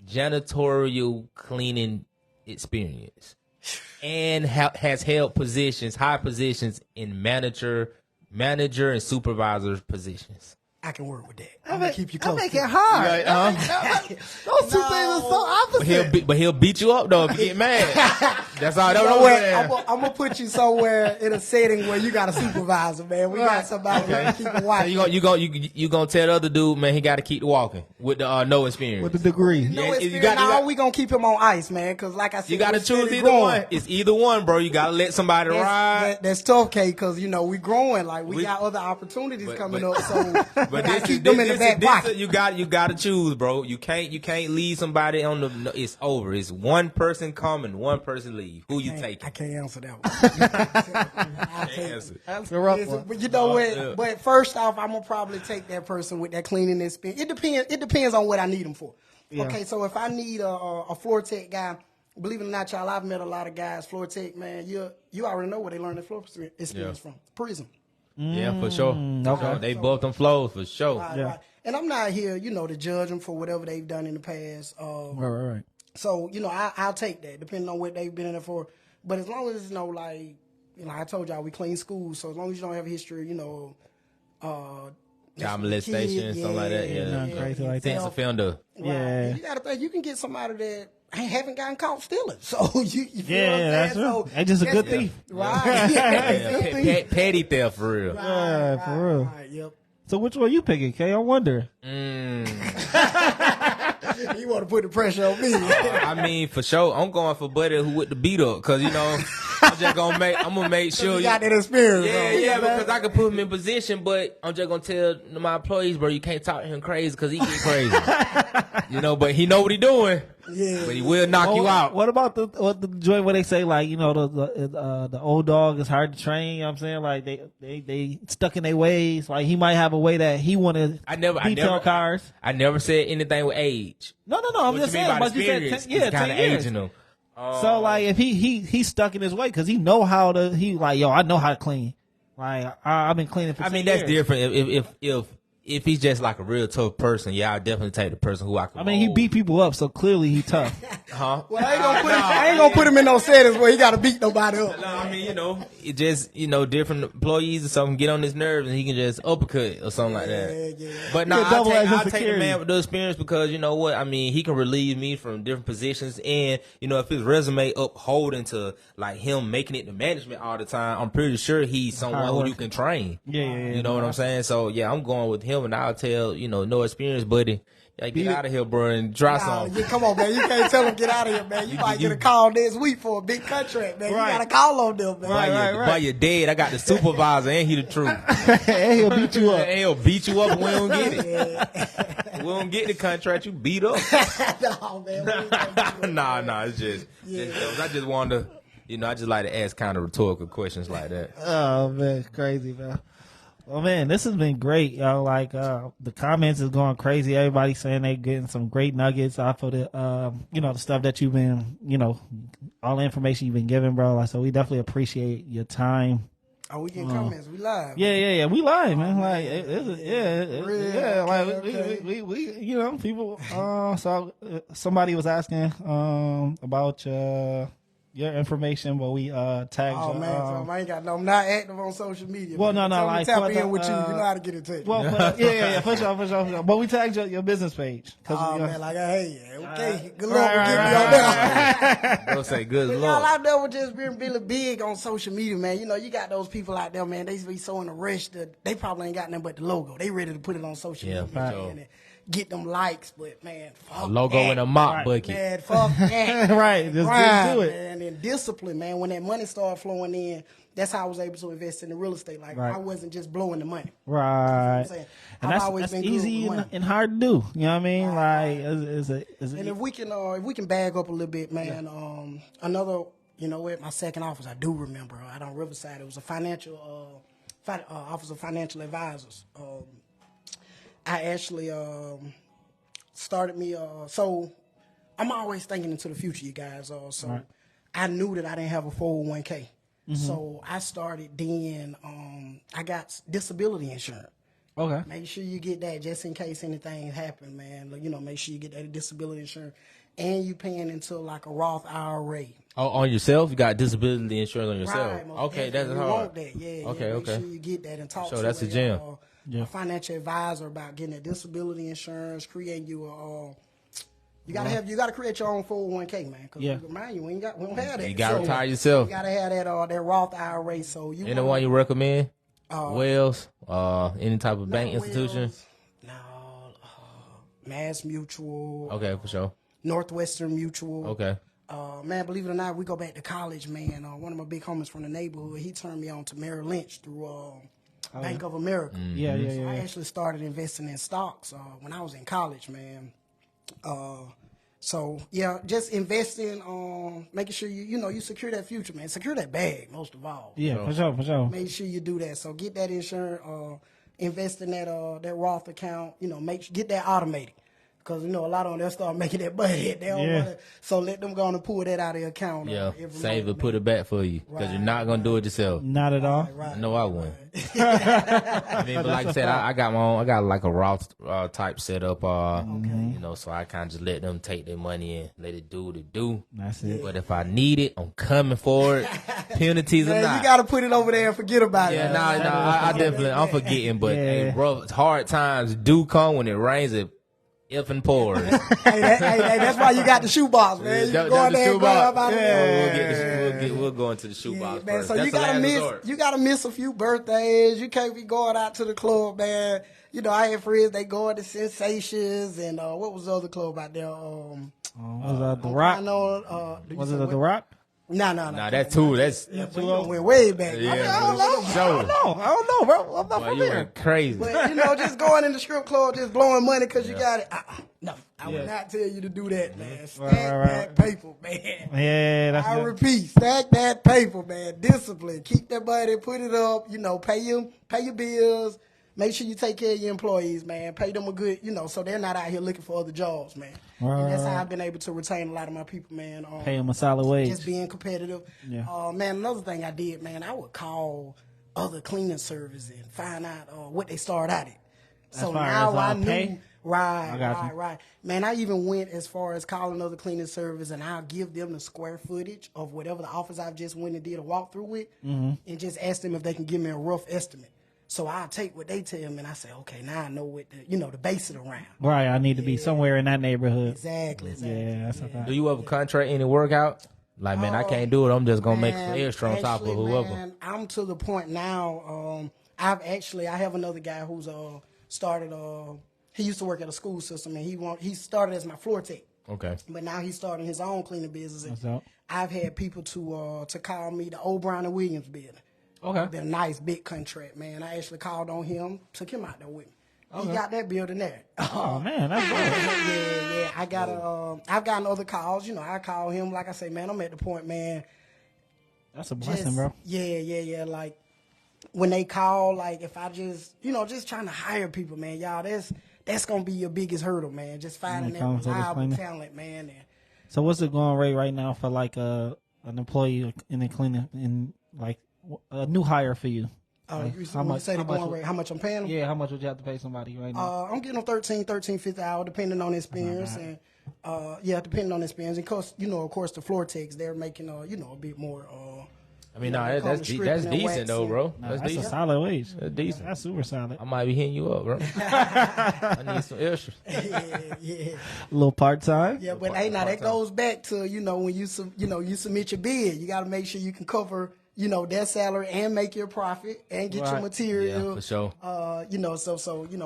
janitorial cleaning experience. And has held high positions in manager and supervisor positions. I can work with that. I'm gonna keep you close. I make it hard. Those two things are so opposite. But he'll beat you up though if you get mad. That's all. I'm gonna put you somewhere in a setting where you got a supervisor, man. We got somebody that keep it watching. You gonna tell the other dude, man, he got to keep walking with the no experience, with the degree. No experience. We gonna keep him on ice, man. Because like I said, you got to choose either one. It's either one, bro. You got to let somebody ride. That's tough, K. Because we growing. Like we got other opportunities coming up. So. But keep them in the back pocket. You got to choose, bro. You can't leave somebody on the. No, it's over. It's one person come and one person leave. Who you taking? I can't answer that one. That's a rough one. But you know what? Yeah. But first off, I'm gonna probably take that person with that cleaning experience. It depends on what I need them for. Yeah. Okay, so if I need a floor tech guy, believe it or not, y'all, I've met a lot of guys. Floor tech, man, you already know where they learn their floor experience from. Prison. Yeah, for sure. Okay. They both them flows for sure. Right. And I'm not here, to judge them for whatever they've done in the past. Right. So, I'll take that, depending on what they've been in there for. But as long as, I told y'all, we clean schools. So as long as you don't have a history, child molestation, something like that. Yeah. Crazy like Sex offender. Right. Yeah. And you got to think, you can get somebody that haven't gotten caught stealing. So you feel that's true. So they just a good thief. Right. Petty theft for real. For real. Right, yep. So which one you picking, K? I wonder. You want to put the pressure on me. I mean, for sure, I'm going for Buddy who with the beat up, cause you know, I'm gonna make sure You got that experience. Yeah, bro. because I can put him in position, but I'm just gonna tell my employees, bro, you can't talk to him crazy because he get crazy. You know, but he know what he doing. Yeah. But he will knock you out. What about the joint where they say, like, you know, the old dog is hard to train? You know what I'm saying? Like they stuck in their ways. Like he might have a way that he want to detail cars. I never said anything with age. No. I'm just saying. But you said 10 years. Kind of aging them. So like if he's stuck in his way because he know how to. He like, yo, I know how to clean. Like I've been cleaning for 10 years. That's different. If he's just like a real tough person, yeah, I'll definitely take the person who I can. I mean, he beat people up, so clearly he tough. Huh? Well, I ain't gonna put him in no settings where he got to beat nobody up. No, I mean, you know, it just, you know, different employees or something get on his nerves and he can just uppercut or something like that. Yeah. But no, I'll take the man with the experience because, you know what, I mean, he can relieve me from different positions and, you know, if his resume upholding to like him making it to management all the time, I'm pretty sure he's someone who you can train. Yeah. You know what I'm saying? So yeah, I'm going with him and I'll tell, you know, no experience, buddy. Like, get out of here, bro, and try something. Come on, man. You can't tell him get out of here, man. You might get a call next week for a big contract, man. Right. You got to call on them, man. Right. But you're dead. I got the supervisor, and he the truth. And he'll beat you up. And he'll beat you up, and we don't get it. We don't get the contract. You beat up. No, man. Nah. It's just I just wanted to, you know, I just like to ask kind of rhetorical questions like that. Oh man, crazy, man. Well, man, this has been great, yo. Like, the comments is going crazy. Everybody saying they getting some great nuggets off of the, you know, the stuff that you've been, you know, all the information you've been giving, bro. Like, so we definitely appreciate your time. Oh, we getting comments. We live. Yeah. We live, man. Like, Okay. we, you know, people. So somebody was asking, about your information, but we tagged. Oh man, so I ain't got no. I'm not active on social media. Well, man. no, like tap in with you. You know how to get in touch. Well, yeah, for sure. But we tagged your business page. Man, like, hey, okay, good luck with getting me on there. Don't say good Y'all luck. out there with just being really big on social media, man. You know, you got those people out there, man. They be so in a rush that they probably ain't got nothing but the logo. They ready to put it on social media, for sure. and get them likes. But man, fuck A logo that. in a mop bucket. Man, fuck that. Right, just get to it. Man, and discipline, man. When that money started flowing in, that's how I was able to invest in the real estate. Like, I wasn't just blowing the money. Right. You know what I'm saying? And I've always that's been good easy with money. and hard to do. You know what I mean? Right. Like, And if we can bag up a little bit, man. Another, you know, at my second office, I do remember out on Riverside, it was a financial office of financial advisors. I actually started me. So I'm always thinking into the future, you guys. So I knew that I didn't have a 401k. So I started then. I got disability insurance. okay. Make sure you get that just in case anything happen, man. You know, make sure you get that disability insurance, and you paying into like a Roth IRA. Oh, on yourself? You got disability insurance on yourself? Right, most Okay, that's definitely. hard. Want that. Yeah, Okay. Make sure you get that and talk So to that's a gem. a financial advisor about getting that disability insurance, creating you a. You gotta create your own 401k, man. Cause remind you, we don't have that. You gotta retire yourself. You gotta have that Roth IRA. So you. Anyone you recommend? Wells, any type of bank institution? No, Mass Mutual. Okay, for sure. Northwestern Mutual. Okay. Man, believe it or not, we go back to college, man. One of my big homies from the neighborhood, he turned me on to Merrill Lynch through Bank of America. Yeah. So I actually started investing in stocks when I was in college, man. So yeah, just investing, making sure you secure that future, man. Secure that bag most of all. Yeah, for sure. Make sure you do that. So get that insurance, invest in that Roth account. Get that automated. Because, a lot of them, they'll start making that money. They don't want to. So let them go on and pull that out of their account. Yeah, every save month, it, put it back for you. Because you're not going to do it yourself. Not at all. Right. No, I wouldn't. I mean, but like I said, I got my own. I got like a Roth type setup. So I kind of just let them take their money and let it do what it do. That's it. But if I need it, I'm coming for it. Penalties or Man, not. you got to put it over there and forget about it. Yeah, I definitely, I'm forgetting. But hey, bro, hard times do come when it rains. Effing pores. That's why you got the shoebox, man. You go in there and grab out We'll go into the shoebox man. first. So That's you gotta miss a few birthdays. You can't be going out to the club, man. You know, I had friends, they go to Sensations and what was the other club out there? Was it The Rock? Was it The Rock? No. Nah, that's too. That's went way back. Yeah, I don't know, bro. I'm not boy, from you here. went crazy. But, just going in the strip club, just blowing money because you got it. No, I would not tell you to do that, man. Stack that paper, man. Yeah, that's I good. repeat, stack that paper, man. Discipline. Keep that money, put it up, pay your bills. Make sure you take care of your employees, man. Pay them a good, so they're not out here looking for other jobs, man. And that's how I've been able to retain a lot of my people, man. Pay them a solid wage. Just being competitive. Yeah. Man, another thing I did, man, I would call other cleaning services and find out what they start out at. So now I knew. Pay? Right. Man, I even went as far as calling other cleaning service, and I'll give them the square footage of whatever the office I've just went and did a walkthrough with, and just ask them if they can give me a rough estimate. So I take what they tell me, and I say, okay, now I know what to base it around. Right, I need to be somewhere in that neighborhood. Exactly. Yeah, that's okay. Do you ever contract any workout? Like, man, I can't do it. I'm just gonna make some extra on top of whoever. Man, I'm to the point now. I have another guy who's started. He used to work at a school system, and he started as my floor tech. Okay. But now he's starting his own cleaning business. What's up? I've had people to call me the old Brown and Williams building. Okay. Been a nice big contract, man. I actually called on him, took him out there with me. He got that building there. Oh man, that's good. Yeah. I've gotten other calls. I call him, like I say, man, I'm at the point, man. That's a blessing, bro. Yeah. Like when they call, like if I just trying to hire people, man, y'all, that's gonna be your biggest hurdle, man. Just finding that reliable talent, man. So what's the going rate right now for like an employee in the cleaning in like a new hire for you? How much I'm paying them? Yeah, how much would you have to pay somebody right now? I'm getting them $13.50 an hour, depending on experience, and depending on experience. And of course, the floor techs, they're making a bit more. I mean, that's decent though, bro. That's decent. a solid wage. That's decent. That's super solid. I might be hitting you up, bro. I need some extras. Yeah. A little part time. Yeah, but hey, now that goes back to when you submit your bid, you got to make sure you can cover their salary and make your profit and get your material. Yeah, for sure.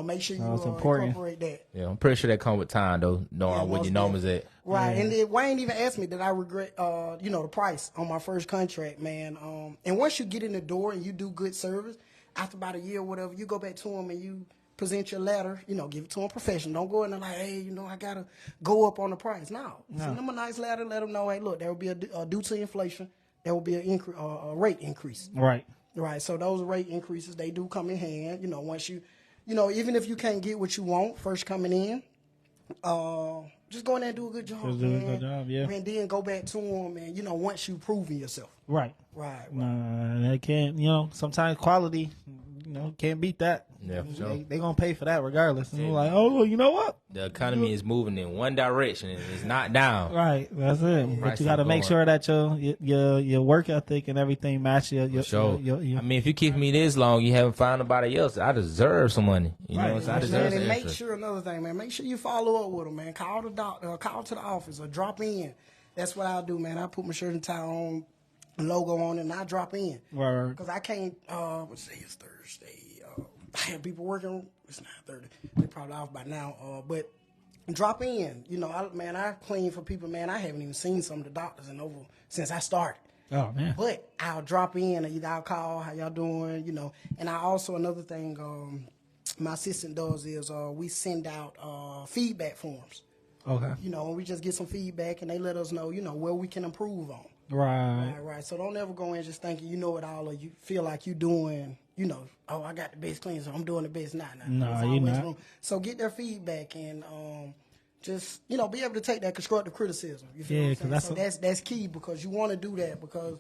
Make sure you incorporate that. Yeah, I'm pretty sure that come with time though, knowing what your numbers at. Right, and then Wayne even asked me, did I regret, the price on my first contract, man. And once you get in the door and you do good service, after about a year or whatever, you go back to them and you present your letter, give it to them professional. Don't go in there like, hey, I got to go up on the price. No. Send them a nice letter, let them know, hey, look, there will be a due to inflation, there will be a rate increase. Right. Right, so those rate increases, they do come in hand. Once you, even if you can't get what you want first coming in, just go in there and do a good job, yeah. And then go back to them, and once you proven yourself. Right. They can't. Sometimes quality, can't beat that. Yeah, for sure. They gonna pay for that regardless. And you're like, oh, you know what? The economy is moving in one direction and it's not down. Right, that's it. But you got to make sure that your work ethic and everything match your. I mean, if you keep me this long, you haven't found nobody else. I deserve some money. I deserve and make sure another thing, man. Make sure you follow up with them, man. Call the doctor, call to the office, or drop in. That's what I'll do, man. I put my shirt and tie on, logo on it, and I drop in. Right. Because I can't. Let's say it's Thursday. I have people working. It's 9:30. They're probably off by now. But drop in. I clean for people, man. I haven't even seen some of the doctors since I started. Oh man. But I'll drop in, or either I'll call, how y'all doing, And I also, another thing my assistant does is we send out feedback forms. Okay. We just get some feedback, and they let us know, where we can improve on. Right. So don't ever go in just thinking you know it all, or you feel like you doing, I got the best clean, so I'm doing the best. No, you're not. Wrong. So get their feedback and just be able to take that constructive criticism. You feel what I'm saying? So that's key, because you want to do that, because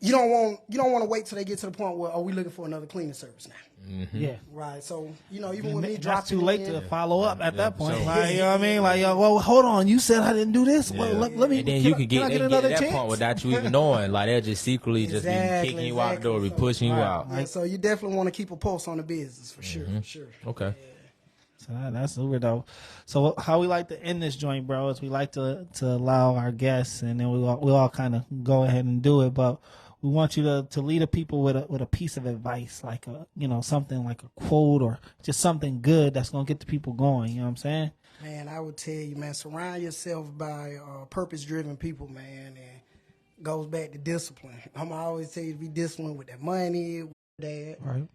you don't want to wait till they get to the point where we looking for another cleaning service now. Mm-hmm. Yeah. Right. So even with me dropping, it's too late to follow up at that point. So, like, you know what I mean? Like, well, hold on, you said I didn't do this. Yeah. Well, let me. And then you can get another that chance? Point without you even knowing. Like, they'll just secretly just be kicking you out the door, be pushing you out. Yeah, so you definitely want to keep a pulse on the business for sure. For sure. Okay. So that's super dope. So how we like to end this joint, bro, is we like to allow our guests, and then we all kind of go ahead and do it, but we want you to lead the people with a piece of advice, like something like a quote or just something good that's gonna get the people going. You know what I'm saying? Man, I would tell you, man, surround yourself by purpose-driven people, man, and goes back to discipline. I'm always tell you to be disciplined with that money, with that. Right.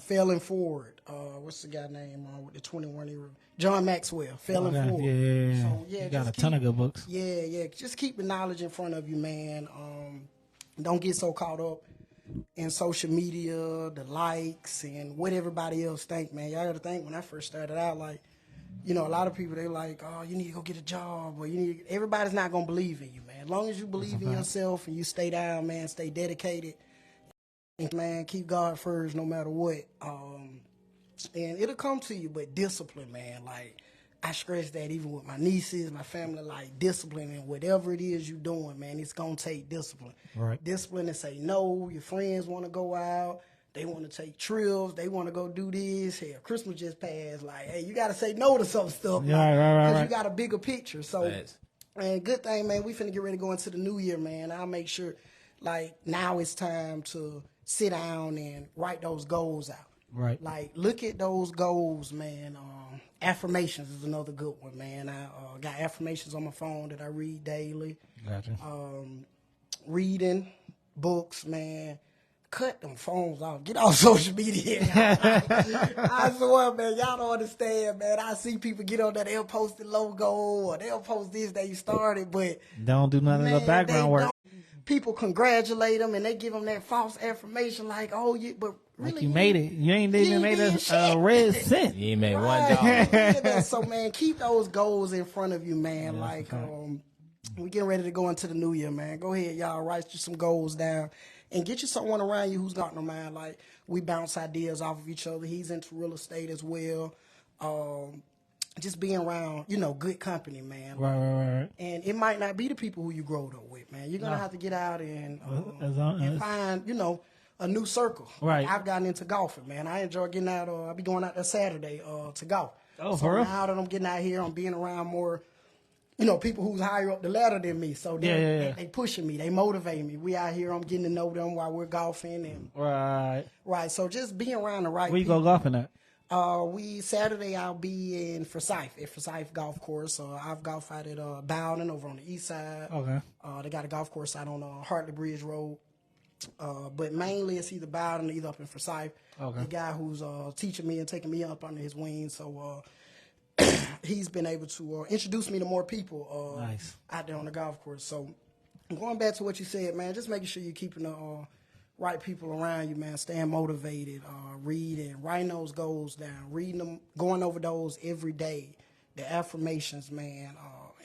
Failing forward. What's the guy name with the 21-year-old? John Maxwell. Failing forward. Yeah. So, you got a ton of good books. Yeah. Just keep the knowledge in front of you, man. Don't get so caught up in social media, the likes, and what everybody else think, man. Y'all got to think, when I first started out, like, a lot of people, they like, oh, you need to go get a job, or everybody's not going to believe in you, man. As long as you believe in yourself and you stay down, man, stay dedicated, man, keep God first no matter what. And it'll come to you, but discipline, man. Like, I stress that even with my nieces, my family, like, discipline and whatever it is you're doing, man, it's going to take discipline. Right. Discipline to say no. Your friends want to go out. They want to take trips. They want to go do this. Hell, Christmas just passed. Like, hey, you got to say no to some stuff. Yeah, right. Because you got a bigger picture. So, and good thing, man, we finna get ready to go into the new year, man. I'll make sure, like, now it's time to sit down and write those goals out. Right. Like, look at those goals, man. Affirmations is another good one, man. I got affirmations on my phone that I read daily. Gotcha. Reading books, man. Cut them phones off. Get off social media. I swear, man, y'all don't understand, man. I see people get on there, they'll post the logo or they'll post this they started, but don't do nothing in the background work. People congratulate them and they give them that false affirmation like, oh, but really, like you made it. You ain't even made a red cent. You ain't made $1. So, man, keep those goals in front of you, man. Yeah, like, we getting ready to go into the new year, man. Go ahead, y'all, write you some goals down. And get you someone around you who's got no mind. Like, we bounce ideas off of each other. He's into real estate as well. Just being around, good company, man. Right. And it might not be the people who you growed up with, man. You're going to have to get out and find, a new circle. Right. Like, I've gotten into golfing, man. I enjoy getting out. I'll be going out there Saturday to golf. Oh, so now that I'm getting out here, I'm being around more people who's higher up the ladder than me. So they pushing me. They motivate me. We out here, I'm getting to know them while we're golfing. And Right. So just being around the right people. Where you go golfing at? Saturday I'll be in Forsyth, at Forsyth Golf Course. I've golfed out at Bowden over on the east side. Okay. They got a golf course out on Hartley Bridge Road. But mainly it's either Bowden or either up in Forsyth. Okay. The guy who's teaching me and taking me up under his wings. So he's been able to introduce me to more people nice. Out there on the golf course. So going back to what you said, man, just making sure you're keeping the right people around you, man, staying motivated, reading, writing those goals down, reading them, going over those every day, the affirmations, man,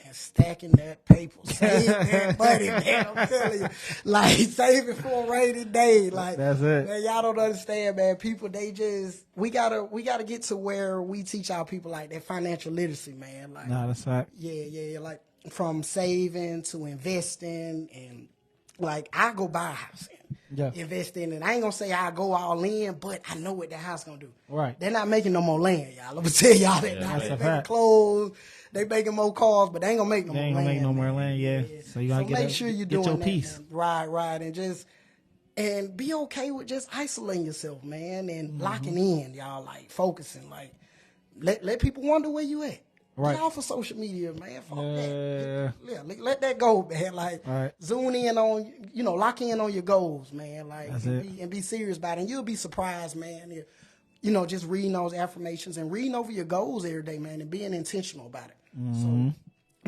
and stacking that paper, save that money, man, I'm telling you, like, save it for a rainy day, like, that's it, man, y'all don't understand, man, people, we gotta get to where we teach our people, like, that financial literacy, man, like, that's fact, yeah, like, from saving to investing, and, like, I go buy a house and invest in it. I ain't gonna say I go all in, but I know what that house gonna do. Right. They're not making no more land, y'all. Let me tell y'all that. That's they a making fact. clothes, they making more cars, but they ain't gonna make no more land. They ain't gonna make no more land, yeah. So you gotta make sure you're doing your that, piece. Man. Right, and be okay with just isolating yourself, man, and locking in, y'all, like focusing, like let people wonder where you at. Right. Get off of social media, man. Fuck that. Yeah, let that go, man. Like, zoom in on, lock in on your goals, man. Like, and be serious about it. And you'll be surprised, man. Just reading those affirmations and reading over your goals every day, man, and being intentional about it. Mm-hmm. So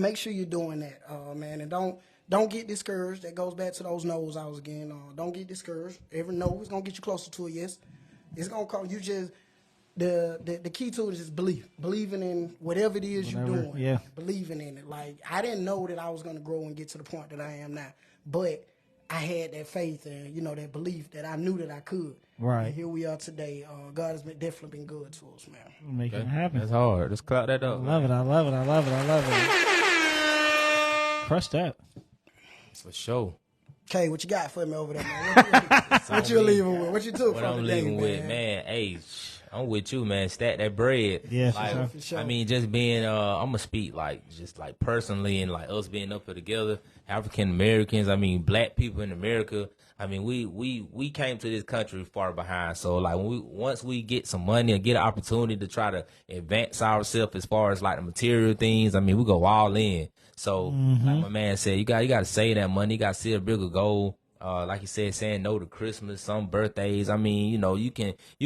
make sure you're doing that, man. And don't get discouraged. That goes back to those no's I was again. Don't get discouraged. Every no is gonna get you closer to a yes. It's gonna come. You just. The key to it is just believing in whatever it is you're doing. Yeah. Believing in it. Like, I didn't know that I was going to grow and get to the point that I am now, but I had that faith and that belief that I knew that I could. Right. And here we are today. God has definitely been good to us, man. Make it happen. That's hard. Let's clock that up. I love it. Crush that. For sure. Okay, what you got for me over there, man? What you leaving with? What you took what from I'm today, leaving man? with, man, hey, I'm with you, man. Stack that bread. Yeah, like, for sure. I mean, just being, I'm gonna speak just personally, and like us being up here together, African Americans. I mean, black people in America. I mean, we came to this country far behind. So like once we get some money or get an opportunity to try to advance ourselves as far as like the material things, I mean, we go all in. So like my man said, you got to save that money. You got to see a bigger goal. Like you said, saying no to Christmas, some birthdays. I mean, you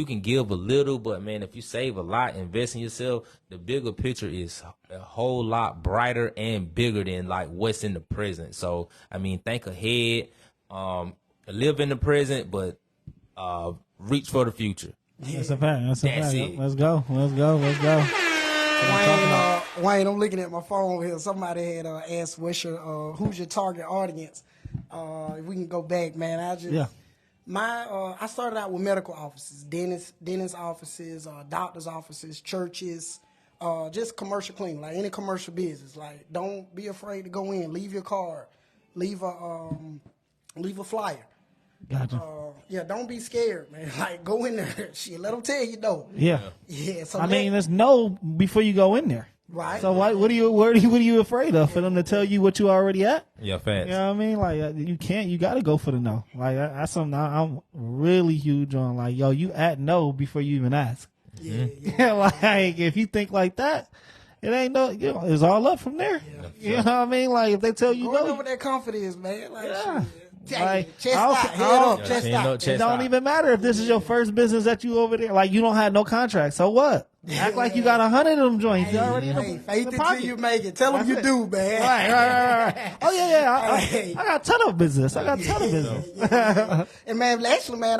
can give a little, but man, if you save a lot, invest in yourself, the bigger picture is a whole lot brighter and bigger than like what's in the present. So I mean, think ahead, live in the present, but reach for the future. That's a fact. That's it. Let's go. Wayne, I'm looking at my phone here. Somebody had asked, who's your target audience? If we can go back, man, I started out with medical offices, dentist offices, doctor's offices, churches, just commercial cleaning, like any commercial business. Like, don't be afraid to go in. Leave your card. Leave a flyer. Gotcha. Don't be scared, man. Like, go in there. Shit, let them tell you no. Yeah. So I mean, there's no before you go in there. Right. So what are you afraid of? For them to tell you what you already at? Yeah, facts. You know what I mean? Like, you got to go for the no. Like, that's something I'm really huge on. Like, yo, you at no before you even ask. Yeah. Like, if you think like that, it ain't no, it's all up from there. Yeah, you know what I mean? Like, if they tell you go no. what that comfort is, man. Like, Yeah. Like, chest out, head up, chest out. It don't even matter if this is your first business that you over there. Like, you don't have no contract. So what? Act like you got 100 of them joints. You already faith until you make it. Tell them you do, man. Right. Oh, yeah. I got a ton of business. And man,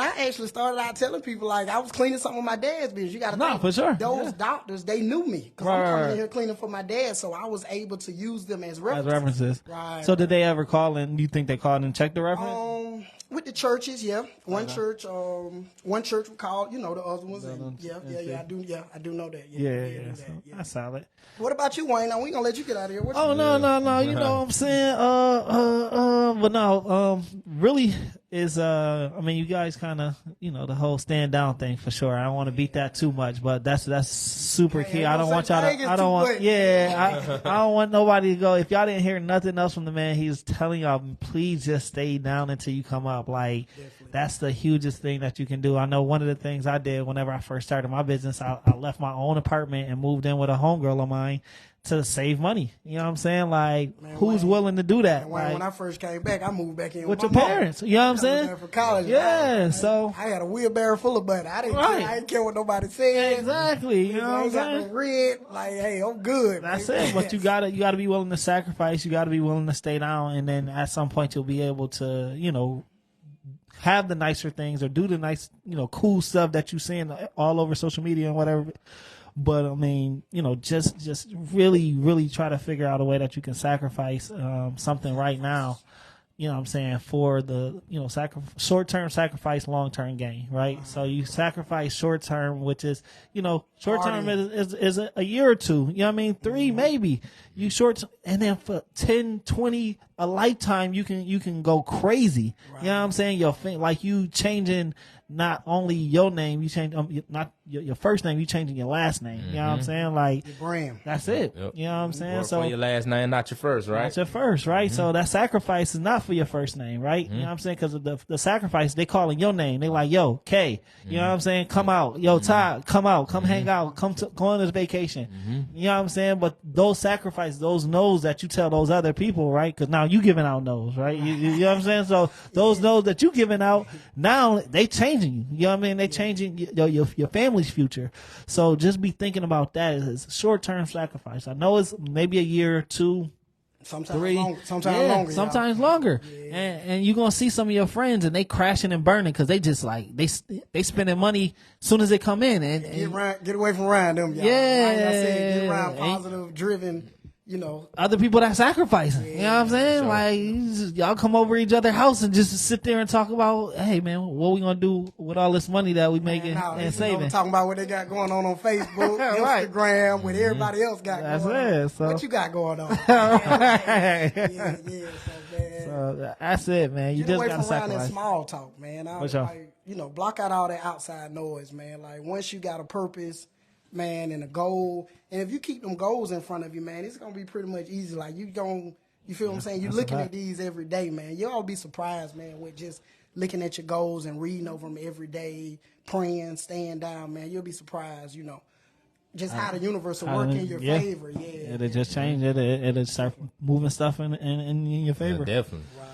I actually started out telling people, like, I was cleaning some of my dad's business. You got to think, for sure. Those doctors, they knew me. Because I'm coming in here cleaning for my dad, so I was able to use them as references. Right. So did they ever call in? Do you think they called and checked the reference? With the churches, yeah. One church would call, the other ones. I do know that. Yeah. That's solid. What about you, Wayne? Now we gonna let you get out of here. No. You know what I'm saying? But no, really is I mean, you guys kind of, the whole stand down thing for sure. I don't want to beat that too much, but that's super key. I don't want y'all to. I don't want nobody to go. If y'all didn't hear nothing else from the man, he's telling y'all, please just stay down until you come up. Like, that's the hugest thing that you can do. I know one of the things I did whenever I first started my business, I left my own apartment and moved in with a homegirl of mine to save money. You know what I'm saying? Like, who's willing to do that? When I first came back, I moved back in with your parents. You know what I'm saying? For college. Yeah. So I had a wheelbarrow full of money. I didn't care what nobody said. Exactly. You know what I'm saying? Got no red. Like, hey, I'm good. That's it. But you gotta be willing to sacrifice. You gotta be willing to stay down, and then at some point you'll be able to, have the nicer things or do the nice, cool stuff that you seeing all over social media and whatever. But I mean, just really, really try to figure out a way that you can sacrifice something right now. You know what I'm saying, for the, short-term sacrifice, long-term gain, right? So you sacrifice short-term, which is, short-term is a year or two, you know what I mean? 3 maybe. You and then for 10, 20, a lifetime, you can go crazy. Right. You know what I'm saying? Like, you changing not only your name, you change not your first name, you changing your last name. You know what I'm saying? Like, your brand. That's it. Yep. You know what I'm saying? Or for your last name, not your first, right? Not your first, right? So that sacrifice is not for your first name, right? You know what I'm saying? Because of the sacrifice, they calling your name. They like, yo, K. You know what I'm saying? Come out. Yo, Todd, come out. Come hang out. Go on this vacation. You know what I'm saying? But those sacrifices, those no's that you tell those other people, right? Because now you giving out no's, right? You know what I'm saying? So those no's that you giving out, now they changing you. You know what I mean? They changing your family's future. So just be thinking about that as short-term sacrifice. I know it's maybe a year or 2, sometimes 3, longer. Sometimes longer. Yeah. And you're going to see some of your friends and they crashing and burning because they just like, they spending money as soon as they come in. And get away from around them, y'all. Yeah. Like I said, get around positive, driven, other people that sacrificing. You know what I'm saying? Sure. Like, y'all come over each other's house and just sit there and talk about, hey man, what we gonna do with all this money that we making and saving? Talking about what they got going on Facebook, right. Instagram, what everybody else got going on. So. What you got going on? So that's it, man. You just gotta sacrifice. That small talk, man. block out all that outside noise, man. Like once you got a purpose, man, and a goal, and if you keep them goals in front of you, man, it's gonna be pretty much easy. Like you feel what I'm saying? You're looking at these every day, man. You'll be surprised, man, with just looking at your goals and reading over them every day, praying, staying down, man. You'll be surprised, just how the universe will work in your favor. Yeah, it'll just change. It'll start moving stuff in your favor. Yeah, definitely. Right.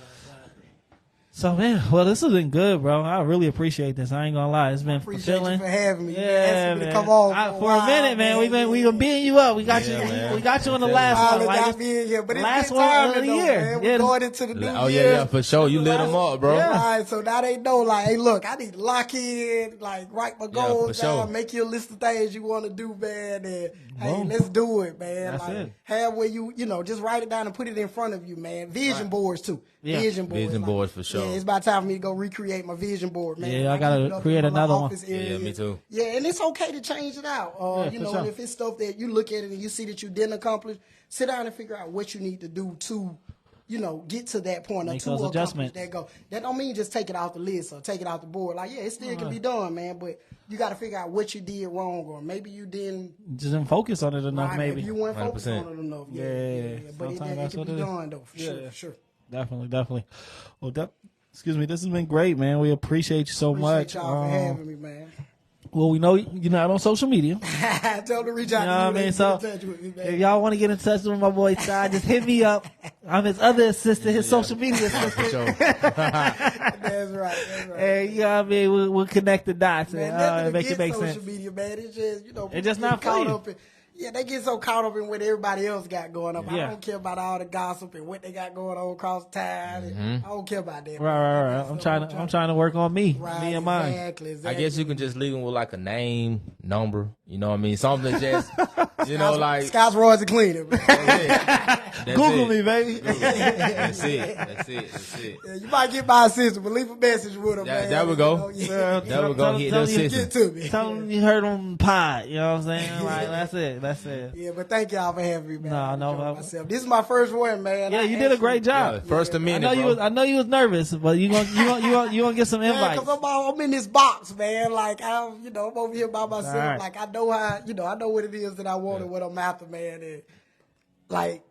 So man, well, this has been good, bro. I really appreciate this. I ain't gonna lie, it's been fulfilling. Appreciate you for having me. Yeah, man. man. Come on For a minute, man. We been beating you up. We got you. man. We got you in the last one. Got me in here, but it's last been one time of the though, year. man. We're going into the new year. Oh yeah, for sure. You lit them up, bro. Yeah. Right, so now they know, like, hey, look, I need to lock in, like, write my goals for down, sure. make you a list of things you want to do, man, and hey, let's do it, man. That's like, it. have where you just write it down and put it in front of you, man. Vision boards too. Yeah. Vision boards. Vision boards for sure. Yeah, it's about time for me to go recreate my vision board, man. Yeah, I gotta keep it up create in my another one. office area. Yeah, me too. Yeah, and it's okay to change it out. Yeah, you for know, sure. and if it's stuff that you look at it and you see that you didn't accomplish, sit down and figure out what you need to do to, get to that point or Make to those accomplish adjustments. that goal. That don't mean just take it off the list or take it off the board. Like, yeah, it still can be done, man, but you got to figure out what you did wrong, or maybe you didn't. Just didn't focus on it enough, Right, maybe. you weren't focused 100%. on it enough. Yeah. But Sometimes it that's can what be it is. done though, for sure. Definitely. Well, excuse me. This has been great, man. We appreciate you so much. Appreciate y'all for having me, man. Well, we know you're not on social media. Tell them to reach out You know what I to me. mean? Get So in touch with me, man. if y'all want to get in touch with my boy Todd, just hit me up. I'm his other assistant, his social media assistant. For sure. That's right. And you know what I mean? We'll connect the dots Man, and nothing make it against make social sense. media, man. It's just, It's just people not get caught for you. up in, they get so caught up in what everybody else got going on. Yeah. I don't care about all the gossip and what they got going on across town. And I don't care about that. Right. I'm trying to work on me and mine. Exactly. I guess you can just leave them with like a name, number. You know what I mean? Something just, like. Scott's Roy's a cleaner, man. That's Google it. me, baby. That's it. Yeah, you might get my assistant, but leave a message with him, man. That would go. Yeah. That would go hit the tell you- assistant. Get to me. Tell them you heard on the pod. You know what I'm saying? Like, that's it. Yeah, but thank y'all for having me, man. No, I no, enjoyed no. myself. This is my first one, man. Yeah, you did a great job. Yeah, first a minute, bro. I know you was nervous, but you gonna get some invites. Because I'm in this box, man. Like I'm over here by myself. All right. Like I know how, I know what it is that I want and what I'm after, man. And like,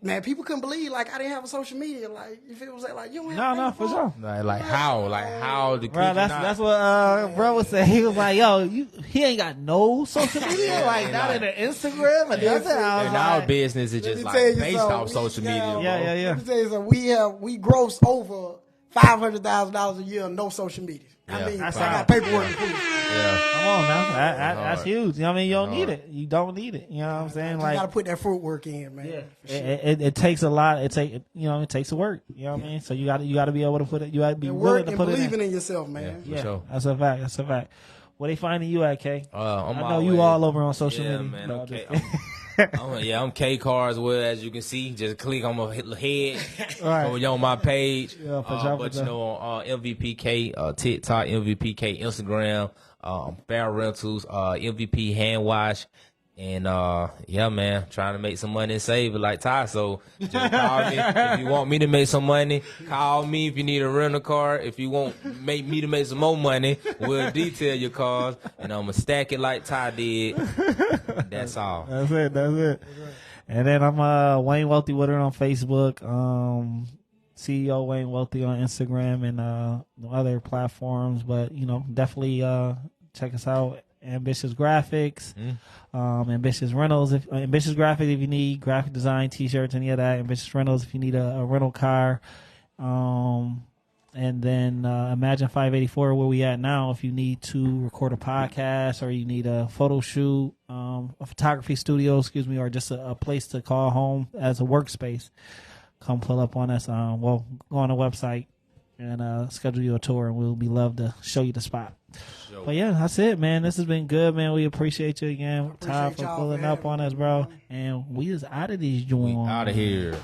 man, people couldn't believe like I didn't have a social media. Like you feel what I'm saying? Like you don't have No, for Facebook? sure. Like how the Bro, that's what bro was saying. He was like, "Yo, he ain't got no social media, like not in the Instagram or nothing." I was And our like, business is Let just me like tell you based something. off social media. Bro. Yeah. Let me tell you something. We gross over $500,000 a year on no social media. I Yeah. mean, That's I got hard. paperwork to prove. Yeah. come on now, that's hard. huge. You know what I mean? You don't need hard. it. You don't need it. You know what I'm saying? You got to Like, put that footwork in, man. yeah, For sure. it takes a lot. It takes work. You know what I mean? So you got to be able to put it. You got to be And willing work to and put it in. believing in yourself, man. For sure. That's a fact. Where they finding you at, K? I'm I know you all over on social Yeah, media. man. No, Okay. just- I'm K Car as well, as you can see. Just click on my head. Right. Or you're on my page. Yeah, for sure, But for sure. on MVPK, TikTok, MVPK, Instagram, Barrel Rentals, MVP Hand Wash. And yeah, man, trying to make some money and save it like Todd. So just call me if you want me to make some money. Call me if you need a rental car. If you want me to make some more money, we'll detail your cars, and I'm gonna stack it like Todd did. That's all. That's it. And then I'm Wayne Wealthy Woodard on Facebook. CEO Wayne Wealthy on Instagram and other platforms. But definitely check us out. Ambitious Graphics, Ambitious Rentals, Ambitious Graphics if you need graphic design, t-shirts, any of that. Ambitious Rentals if you need a rental car. And then Imagine 584 where we at now if you need to record a podcast or you need a photo shoot, a photography studio, or just a place to call home as a workspace. Come pull up on us. Go on the website and schedule you a tour, and we'll be love to show you the spot. But yeah, that's it, man. This has been good, man. We appreciate you again, Todd, for y'all pulling for up having on me, us, bro. man. And we is out of these joints. Out of here. All